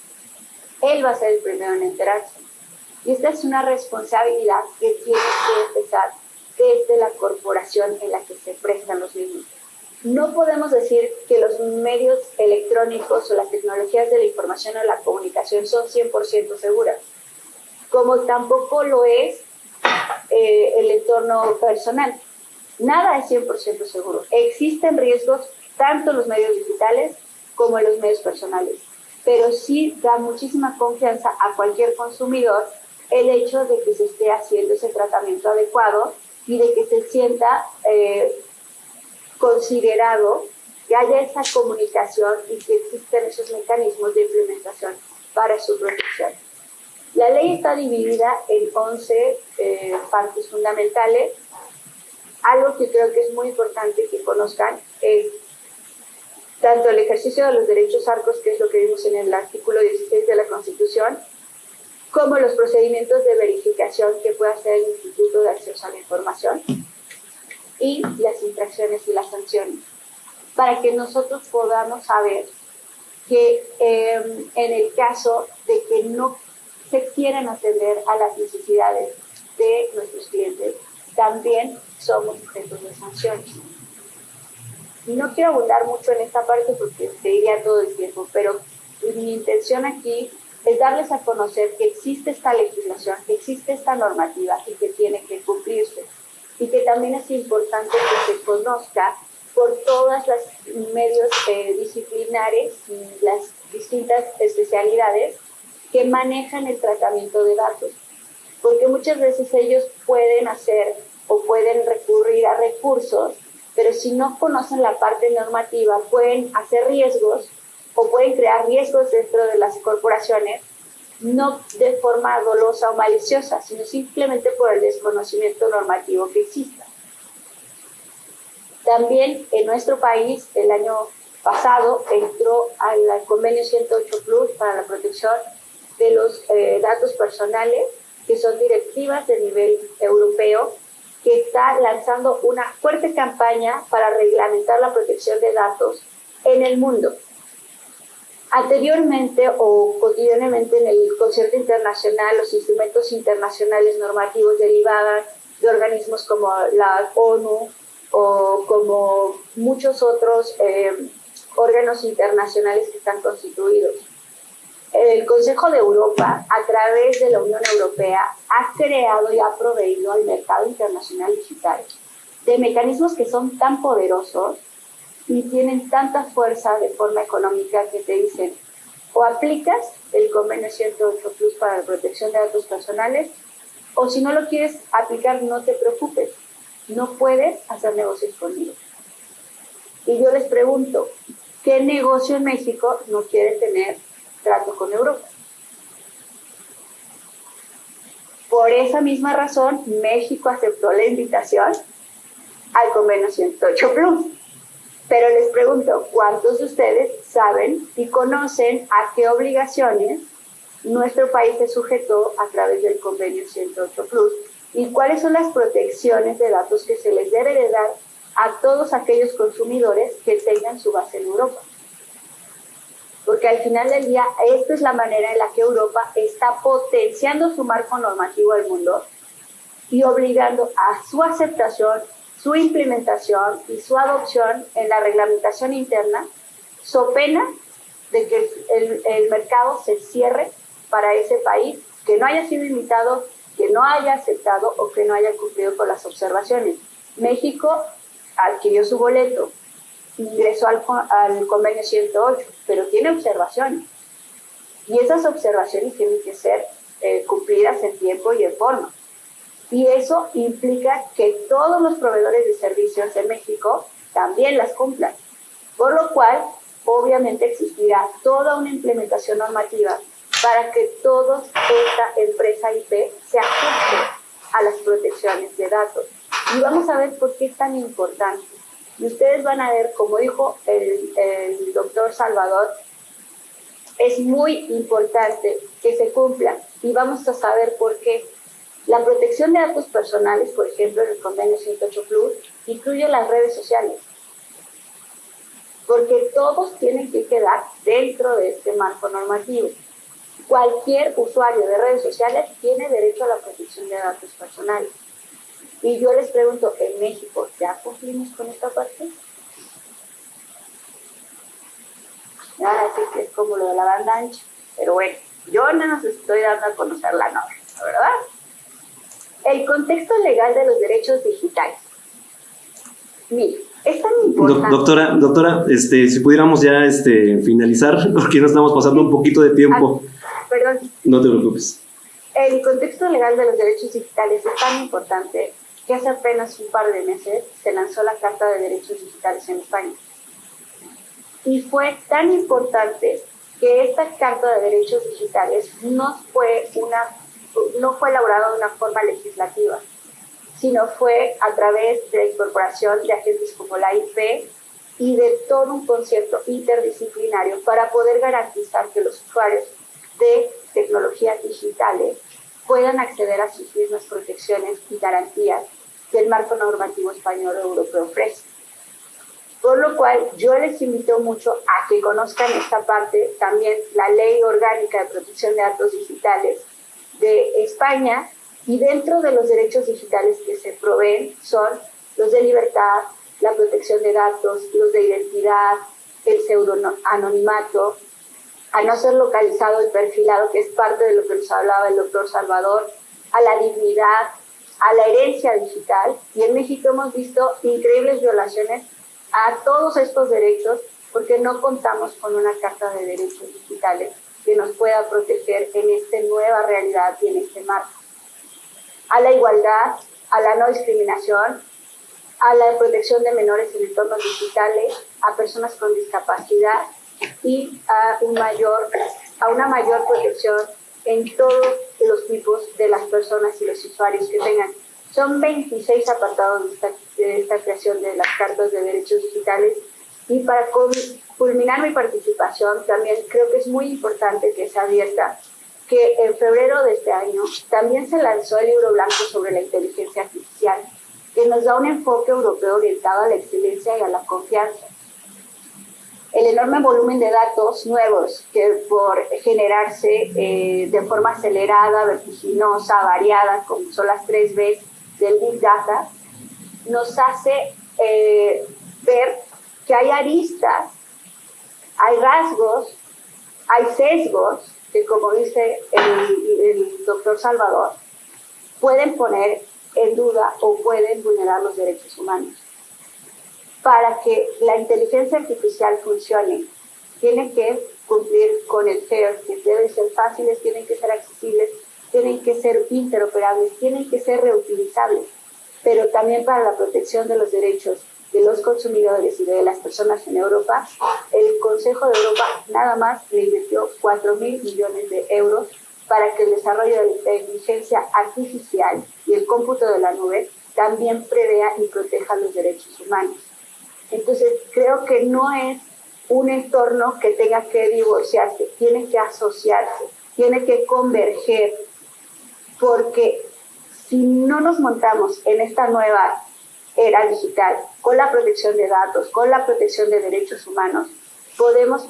E: él va a ser el primero en enterarse. Y esta es una responsabilidad que tiene que empezar desde la corporación en la que se prestan los mismos. No podemos decir que los medios electrónicos o las tecnologías de la información o la comunicación son 100% seguras, como tampoco lo es el entorno personal. Nada es 100% seguro. Existen riesgos tanto en los medios digitales como en los medios personales, pero sí da muchísima confianza a cualquier consumidor el hecho de que se esté haciendo ese tratamiento adecuado y de que se sienta considerado, que haya esa comunicación y que existen esos mecanismos de implementación para su protección. La ley está dividida en 11 partes fundamentales. Algo que creo que es muy importante que conozcan es tanto el ejercicio de los derechos arcos, que es lo que vimos en el artículo 16 de la Constitución, como los procedimientos de verificación que puede hacer el Instituto de Acceso a la Información, y las infracciones y las sanciones, para que nosotros podamos saber que en el caso de que no se quieran atender a las necesidades de nuestros clientes, también somos sujetos de sanciones. Y no quiero abundar mucho en esta parte porque te diría todo el tiempo, pero mi intención aquí es darles a conocer que existe esta legislación, que existe esta normativa y que tiene que cumplirse. Y que también es importante que se conozca por todas las medios disciplinares y las distintas especialidades que manejan el tratamiento de datos. Porque muchas veces ellos pueden hacer o pueden recurrir a recursos, pero si no conocen la parte normativa, pueden hacer riesgos o pueden crear riesgos dentro de las corporaciones, no de forma dolosa o maliciosa, sino simplemente por el desconocimiento normativo que exista. También en nuestro país, el año pasado, entró al convenio 108 Plus para la protección de los datos personales, que son directivas de nivel europeo, que está lanzando una fuerte campaña para reglamentar la protección de datos en el mundo. Anteriormente o cotidianamente en el concierto internacional, los instrumentos internacionales normativos derivaban de organismos como la ONU o como muchos otros órganos internacionales que están constituidos. El Consejo de Europa, a través de la Unión Europea, ha creado y ha proveído al mercado internacional digital de mecanismos que son tan poderosos y tienen tanta fuerza de forma económica que te dicen: o aplicas el convenio 108 Plus para la protección de datos personales, o si no lo quieres aplicar, no te preocupes, no puedes hacer negocios conmigo. Y yo les pregunto, ¿qué negocio en México no quiere tener trato con Europa? Por esa misma razón, México aceptó la invitación al convenio 108 Plus. Pero les pregunto, ¿cuántos de ustedes saben y conocen a qué obligaciones nuestro país se sujetó a través del convenio 108 Plus? ¿Y cuáles son las protecciones de datos que se les debe de dar a todos aquellos consumidores que tengan su base en Europa? porque al final del día esta es la manera en la que Europa está potenciando su marco normativo al mundo y obligando a su aceptación, su implementación y su adopción en la reglamentación interna, so pena de que el mercado se cierre para ese país que no haya sido invitado, que no haya aceptado o que no haya cumplido con las observaciones. México adquirió su boleto, ingresó al convenio 108, pero tiene observaciones. Y esas observaciones tienen que ser cumplidas en tiempo y en forma. Y eso implica que todos los proveedores de servicios de México también las cumplan. Por lo cual, obviamente existirá toda una implementación normativa para que toda esta empresa IP se ajuste a las protecciones de datos. Y vamos a ver por qué es tan importante. Y ustedes van a ver, como dijo el doctor Salvador, es muy importante que se cumpla y vamos a saber por qué. La protección de datos personales, por ejemplo, en el convenio 108 Plus, incluye las redes sociales, porque todos tienen que quedar dentro de este marco normativo. Cualquier usuario de redes sociales tiene derecho a la protección de datos personales. Y yo les pregunto, ¿en México ya cumplimos con esta parte? Ahora sí que es como lo de la banda ancha, pero bueno, yo no nos estoy dando a conocer la norma, ¿verdad? El contexto legal de los derechos digitales. Mire, es tan importante.
B: Doctora, si pudiéramos ya finalizar, porque nos estamos pasando un poquito de tiempo.
E: Perdón.
B: No te preocupes.
E: El contexto legal de los derechos digitales es tan importante que hace apenas un par de meses se lanzó la Carta de Derechos Digitales en España. Y fue tan importante que esta Carta de Derechos Digitales no fue elaborada de una forma legislativa, sino fue a través de la incorporación de agentes como la IP y de todo un concepto interdisciplinario para poder garantizar que los usuarios de tecnologías digitales puedan acceder a sus mismas protecciones y garantías que el marco normativo español o europeo ofrece. Por lo cual, yo les invito mucho a que conozcan esta parte, también la Ley Orgánica de Protección de Datos Digitales de España, y dentro de los derechos digitales que se proveen son los de libertad, la protección de datos, los de identidad, el pseudoanonimato, a no ser localizado y perfilado, que es parte de lo que nos hablaba el doctor Salvador, a la dignidad, a la herencia digital, y en México hemos visto increíbles violaciones a todos estos derechos porque no contamos con una Carta de Derechos Digitales que nos pueda proteger en esta nueva realidad y en este marco. A la igualdad, a la no discriminación, a la protección de menores en entornos digitales, a personas con discapacidad y a una mayor protección en todos los tipos de las personas y los usuarios que tengan. Son 26 apartados de esta creación de las Cartas de Derechos Digitales, y para culminar mi participación también creo que es muy importante que se advierta que en febrero de este año también se lanzó el libro blanco sobre la inteligencia artificial, que nos da un enfoque europeo orientado a la excelencia y a la confianza. El enorme volumen de datos nuevos que por generarse de forma acelerada, vertiginosa, variada, como son las 3 Bs del Big Data, nos hace ver que hay aristas, hay rasgos, hay sesgos, que como dice el doctor Salvador, pueden poner en duda o pueden vulnerar los derechos humanos. Para que la inteligencia artificial funcione, tiene que cumplir con el FAIR, que deben ser fáciles, tienen que ser accesibles, tienen que ser interoperables, tienen que ser reutilizables, pero también para la protección de los derechos de los consumidores y de las personas en Europa, el Consejo de Europa nada más le invirtió 4.000 millones de euros para que el desarrollo de la inteligencia artificial y el cómputo de la nube también prevea y proteja los derechos humanos. Entonces, creo que no es un entorno que tenga que divorciarse, tiene que asociarse, tiene que converger, porque si no nos montamos en esta nueva era digital, con la protección de datos, con la protección de derechos humanos, podemos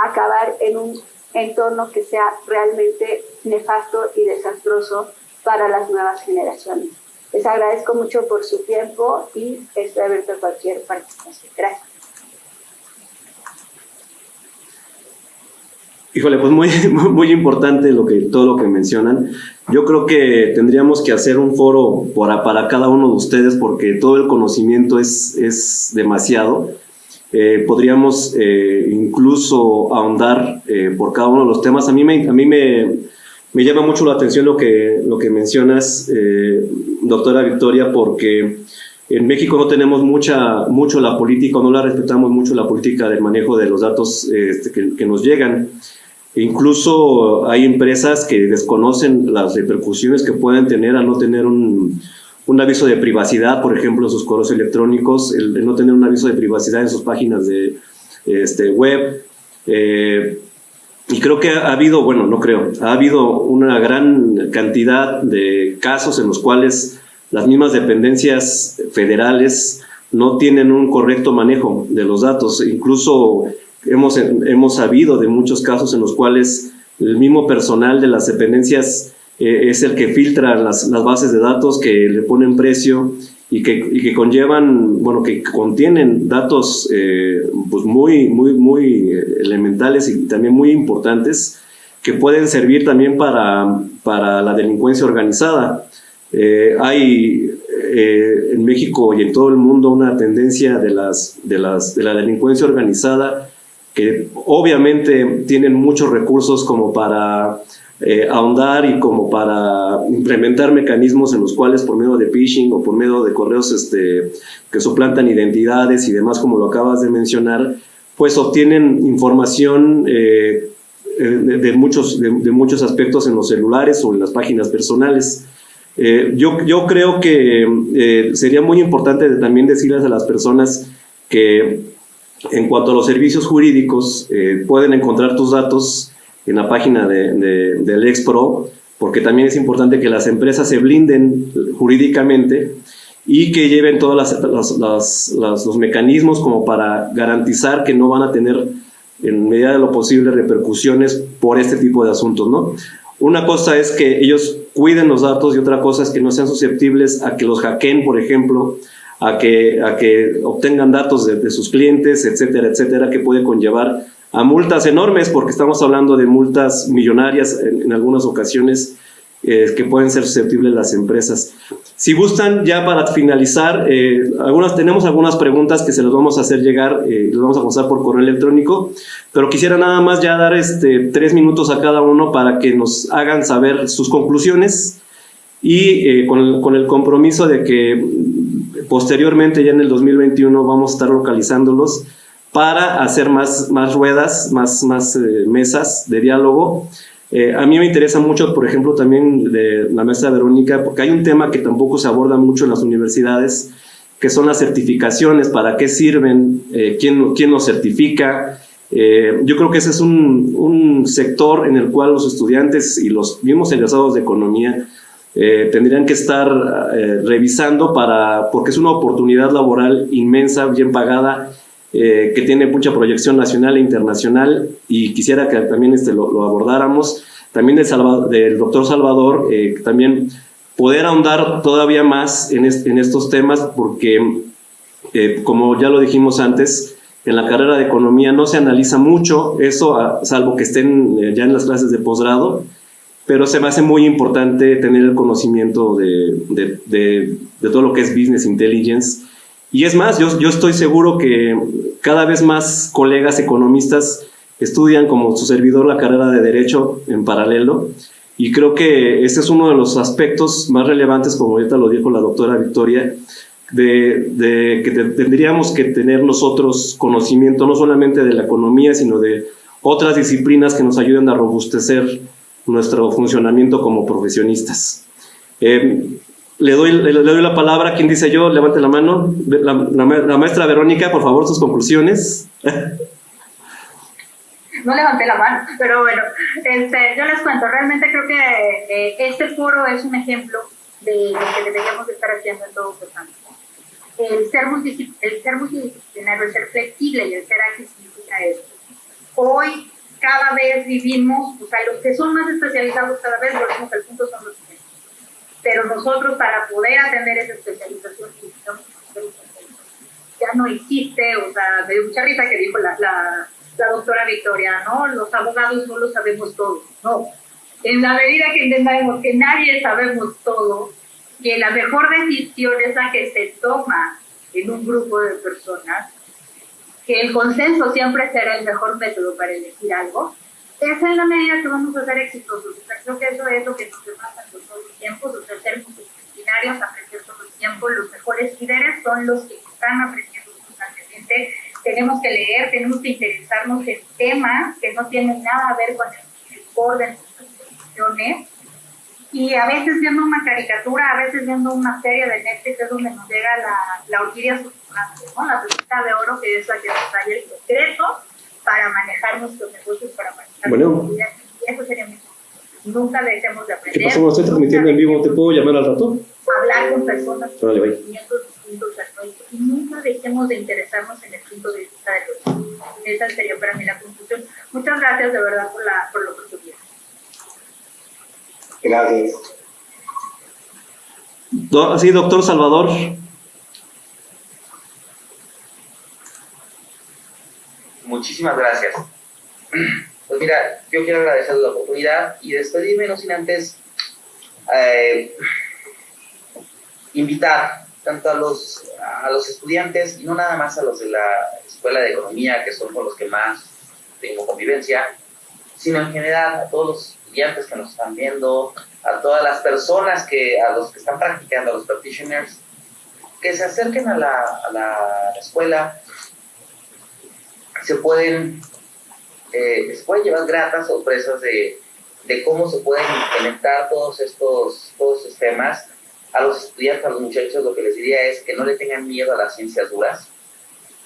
E: acabar en un entorno que sea realmente nefasto y desastroso para las nuevas generaciones. Les agradezco mucho por su tiempo y estoy abierto a cualquier participación. Gracias.
B: Híjole, pues muy importante todo lo que mencionan. Yo creo que tendríamos que hacer un foro para cada uno de ustedes porque todo el conocimiento es demasiado. Podríamos incluso ahondar por cada uno de los temas. A mí me llama mucho la atención lo que mencionas, doctora Victoria, porque en México no tenemos mucho la política, no la respetamos mucho la política del manejo de los datos que nos llegan. Incluso hay empresas que desconocen las repercusiones que pueden tener al no tener un aviso de privacidad, por ejemplo, en sus correos electrónicos, el no tener un aviso de privacidad en sus páginas de web. Y creo que ha habido una gran cantidad de casos en los cuales las mismas dependencias federales no tienen un correcto manejo de los datos. Incluso hemos sabido de muchos casos en los cuales el mismo personal de las dependencias es el que filtra las bases de datos, que le ponen precio y que conllevan, que contienen datos pues muy elementales y también muy importantes que pueden servir también para la delincuencia organizada. Hay en México y en todo el mundo una tendencia de la delincuencia organizada que obviamente tienen muchos recursos como para ahondar y como para implementar mecanismos en los cuales por medio de phishing o por medio de correos que suplantan identidades y demás, como lo acabas de mencionar, pues obtienen información de muchos aspectos en los celulares o en las páginas personales. Yo creo que sería muy importante también decirles a las personas que en cuanto a los servicios jurídicos, pueden encontrar tus datos en la página del Expro, porque también es importante que las empresas se blinden jurídicamente y que lleven todos los mecanismos como para garantizar que no van a tener, en medida de lo posible, repercusiones por este tipo de asuntos, ¿no? Una cosa es que ellos cuiden los datos y otra cosa es que no sean susceptibles a que los hackeen, por ejemplo, a que obtengan datos de sus clientes, etcétera, etcétera, que puede conllevar a multas enormes, porque estamos hablando de multas millonarias en algunas ocasiones que pueden ser susceptibles las empresas. Si gustan, ya para finalizar, tenemos algunas preguntas que se las vamos a hacer llegar, las vamos a pasar por correo electrónico, pero quisiera nada más ya dar 3 minutos a cada uno para que nos hagan saber sus conclusiones y con el compromiso de que posteriormente, ya en el 2021, vamos a estar localizándolos para hacer más ruedas, más mesas de diálogo. A mí me interesa mucho, por ejemplo, también de la maestra Verónica, porque hay un tema que tampoco se aborda mucho en las universidades, que son las certificaciones, para qué sirven, quién los certifica. Yo creo que ese es un sector en el cual los estudiantes y los mismos egresados de economía tendrían que estar revisando porque es una oportunidad laboral inmensa, bien pagada, que tiene mucha proyección nacional e internacional, y quisiera que también lo abordáramos. También del doctor Salvador, también poder ahondar todavía más en estos temas, porque como ya lo dijimos antes, en la carrera de economía no se analiza mucho eso, salvo que estén ya en las clases de posgrado, pero se me hace muy importante tener el conocimiento de todo lo que es Business Intelligence. Y es más, yo estoy seguro que cada vez más colegas economistas estudian, como su servidor, la carrera de Derecho en paralelo, y creo que ese es uno de los aspectos más relevantes, como ahorita lo dijo la doctora Victoria, de que tendríamos que tener nosotros conocimiento no solamente de la economía, sino de otras disciplinas que nos ayuden a robustecer nuestro funcionamiento como profesionistas. Le doy la palabra. ¿Quién dice yo? Levante la mano. La maestra Verónica, por favor, sus conclusiones.
C: No levanté la mano, pero bueno, yo les cuento. Realmente creo que este foro es un ejemplo de lo que deberíamos estar haciendo en todo el campo. El ser multidisciplinario, el ser flexible y el ser ágil significa esto. Hoy cada vez vivimos, o sea, los que son más especializados cada vez, volvemos al punto, son los médicos. Pero nosotros, para poder atender esa especialización, necesitamos hacer un proceso. Ya no existe, o sea, de mucha risa que dijo la doctora Victoria, ¿no? Los abogados no lo sabemos todo. No. En la medida que entendamos que nadie sabemos todo, que la mejor decisión es la que se toma en un grupo de personas, que el consenso siempre será el mejor método para elegir algo, esa es la medida que vamos a ser exitosos. O sea, creo que eso es lo que nos demanda con todos los tiempos, o sea, ser multidisciplinarios, aprender todo el tiempo. Los mejores líderes son los que están aprendiendo constantemente. Tenemos que leer, tenemos que interesarnos en temas que no tienen nada a ver con el orden de nuestras posiciones. Y a veces viendo una caricatura, a veces viendo una serie de Netflix es donde nos llega la orquídea susurrante, ¿no? La pepita de oro, que es la que nos trae el secreto para manejar nuestros negocios, para manejar nuestra vida. Y eso sería muy importante. Nunca dejemos de aprender.
B: ¿Qué pasó? ¿No estoy transmitiendo en vivo? ¿Te puedo llamar al rato?
C: Hablar con personas con
B: Vale,
C: conocimientos distintos al nuestro. Y nunca dejemos de interesarnos en el punto de vista de los otros. Esa sería para mí la conclusión. Muchas gracias de verdad por la oportunidad.
A: Gracias.
B: Sí, doctor Salvador.
D: Muchísimas gracias. Pues mira, yo quiero agradecer la oportunidad y despedirme, no sin antes invitar tanto a los estudiantes, y no nada más a los de la Escuela de Economía, que son con los que más tengo convivencia, sino en general a todos los estudiantes que nos están viendo, a todas las personas a los que están practicando, a los practitioners, que se acerquen a la escuela. Se pueden llevar gratas sorpresas de cómo se pueden implementar todos estos temas. A los estudiantes, a los muchachos, lo que les diría es que no le tengan miedo a las ciencias duras,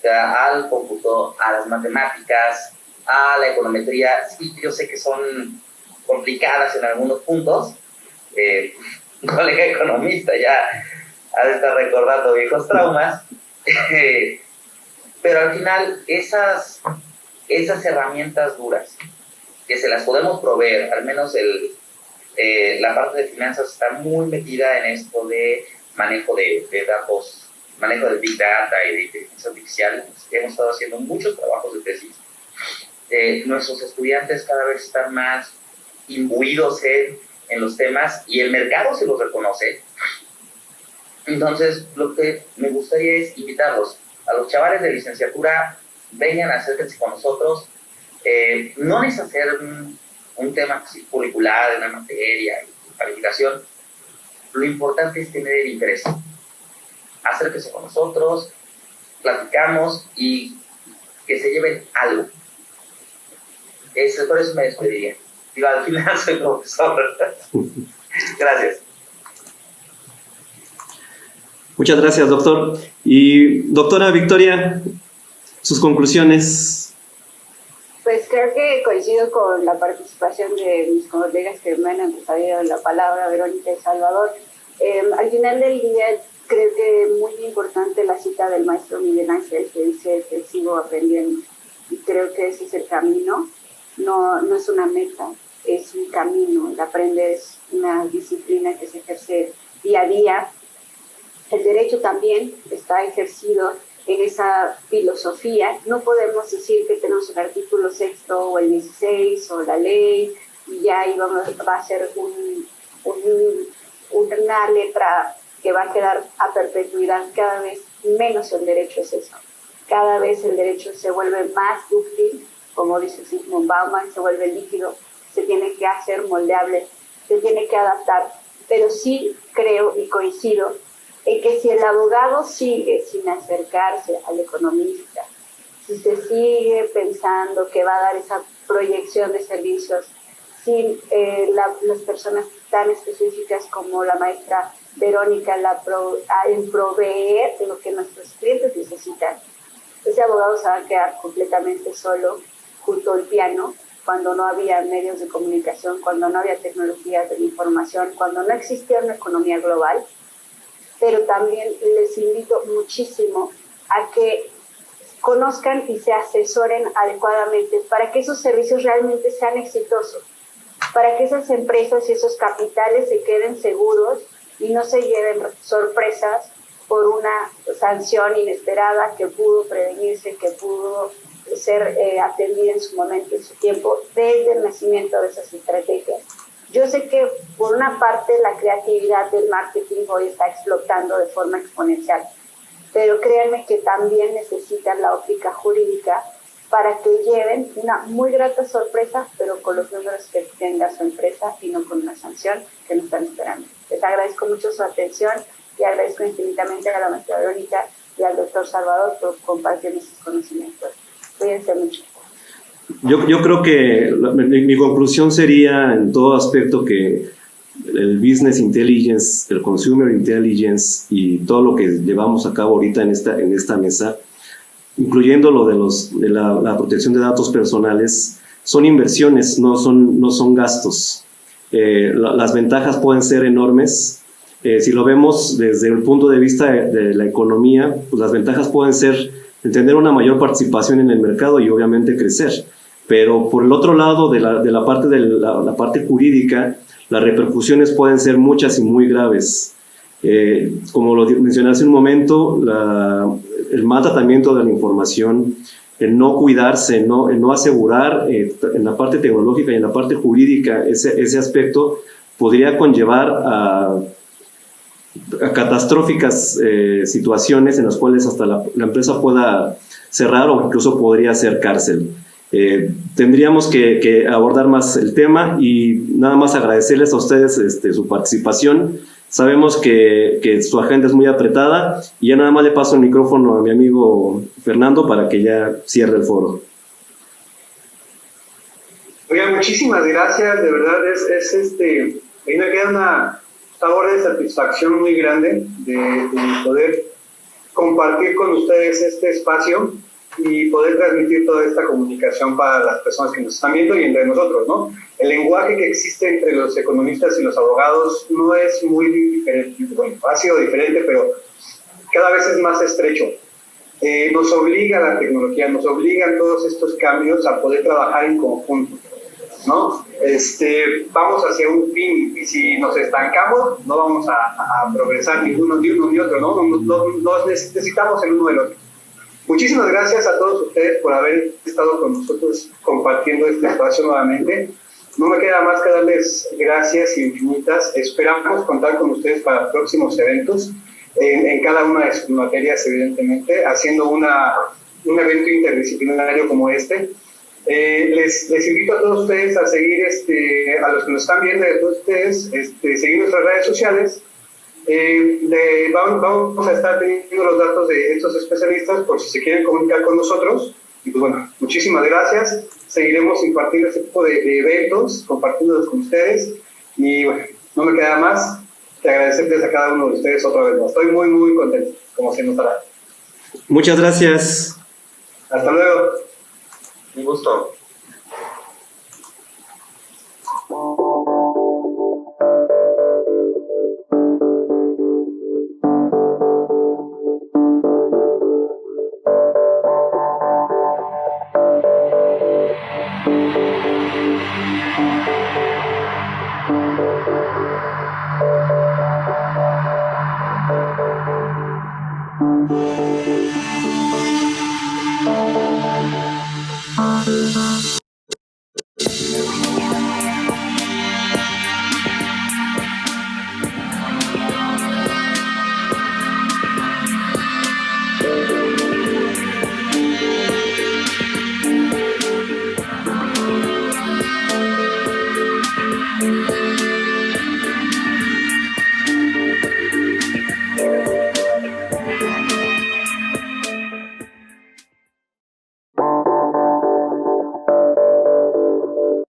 D: al cómputo, a las matemáticas, a la econometría. Sí, yo sé que son complicadas en algunos puntos. Un colega economista ya ha de estar recordando viejos traumas. Pero al final, esas herramientas duras, que se las podemos proveer, al menos la parte de finanzas está muy metida en esto de manejo de datos, manejo de Big Data y de inteligencia artificial. Hemos estado haciendo muchos trabajos de tesis. Nuestros estudiantes cada vez están más imbuidos en los temas y el mercado se los reconoce. Entonces, lo que me gustaría es invitarlos a los chavales de licenciatura, vengan, acérquense con nosotros. No es hacer un tema curricular de una materia y calificación. Lo importante es tener el interés. Acérquense con nosotros, platicamos y que se lleven algo. Por eso me despediría. Digo, al final soy profesor. Gracias.
B: Muchas gracias, doctor. Y doctora Victoria, sus conclusiones.
E: Pues creo que coincido con la participación de mis colegas que me han antecedido la palabra, Verónica y Salvador. Al final del día, creo que es muy importante la cita del maestro Miguel Ángel, que dice que sigo aprendiendo. Y creo que ese es el camino, no es una meta, es un camino. El aprender es una disciplina que se ejerce día a día. El derecho también está ejercido en esa filosofía. No podemos decir que tenemos el artículo 6 o el 16 o la ley y ya ahí va a ser una letra que va a quedar a perpetuidad. Cada vez menos el derecho es eso. Cada vez el derecho se vuelve más dúctil, como dice Zygmunt Bauman, se vuelve líquido, se tiene que hacer moldeable, se tiene que adaptar. Pero sí creo y coincido en que si el abogado sigue sin acercarse al economista, si se sigue pensando que va a dar esa proyección de servicios sin las personas tan específicas como la maestra Verónica en proveer lo que nuestros clientes necesitan, ese abogado se va a quedar completamente solo junto al piano cuando no había medios de comunicación, cuando no había tecnologías de la información, cuando no existía una economía global. Pero también les invito muchísimo a que conozcan y se asesoren adecuadamente para que esos servicios realmente sean exitosos, para que esas empresas y esos capitales se queden seguros y no se lleven sorpresas por una sanción inesperada que pudo prevenirse, que pudo ser atendida en su momento, en su tiempo, desde el nacimiento de esas estrategias. Yo sé que por una parte la creatividad del marketing hoy está explotando de forma exponencial, pero créanme que también necesitan la óptica jurídica para que lleven una muy grata sorpresa, pero con los números que tenga su empresa y no con una sanción que no están esperando. Les agradezco mucho su atención y agradezco infinitamente a la maestra Verónica y al doctor Salvador por compartir sus conocimientos. Cuídense mucho.
B: Yo creo que mi conclusión sería en todo aspecto que el business intelligence, el consumer intelligence y todo lo que llevamos a cabo ahorita en esta mesa, incluyendo lo de la protección de datos personales, son inversiones, no son gastos. Las ventajas pueden ser enormes. Si lo vemos desde el punto de vista de la economía, pues las ventajas pueden ser el tener una mayor participación en el mercado y obviamente crecer. Pero por el otro lado, de la parte jurídica, las repercusiones pueden ser muchas y muy graves. Como lo mencioné hace un momento, el mal tratamiento de la información, el no cuidarse, el no asegurar en la parte tecnológica y en la parte jurídica ese aspecto podría conllevar a catastróficas situaciones en las cuales hasta la empresa pueda cerrar o incluso podría ser cárcel. Tendríamos que abordar más el tema y nada más agradecerles a ustedes su participación. Sabemos que su agenda es muy apretada y ya nada más le paso el micrófono a mi amigo Fernando para que ya cierre el foro.
A: Oiga, muchísimas gracias, de verdad ahí me queda una sabor de satisfacción muy grande de poder compartir con ustedes este espacio y poder transmitir toda esta comunicación para las personas que nos están viendo y entre nosotros, ¿no? El lenguaje que existe entre los economistas y los abogados no es muy diferente, bueno, ha sido diferente, pero cada vez es más estrecho. Nos obliga la tecnología, nos obligan todos estos cambios a poder trabajar en conjunto, ¿no? Vamos hacia un fin y si nos estancamos no vamos a progresar ninguno ni uno ni otro, ¿no? Nos necesitamos el uno del otro. Muchísimas gracias a todos ustedes por haber estado con nosotros compartiendo este espacio nuevamente. No me queda más que darles gracias infinitas. Esperamos contar con ustedes para próximos eventos en cada una de sus materias, evidentemente, haciendo un evento interdisciplinario como este. Les invito a todos ustedes a seguir, a los que nos están viendo, a todos ustedes, seguir nuestras redes sociales. Vamos a estar teniendo los datos de estos especialistas por si se quieren comunicar con nosotros. Y pues bueno, muchísimas gracias. Seguiremos impartiendo este tipo de eventos, compartiéndolos con ustedes. Y bueno, no me queda más que agradecerles a cada uno de ustedes otra vez más. Estoy muy, muy contento, como se notará.
B: Muchas gracias.
A: Hasta luego.
D: Un gusto.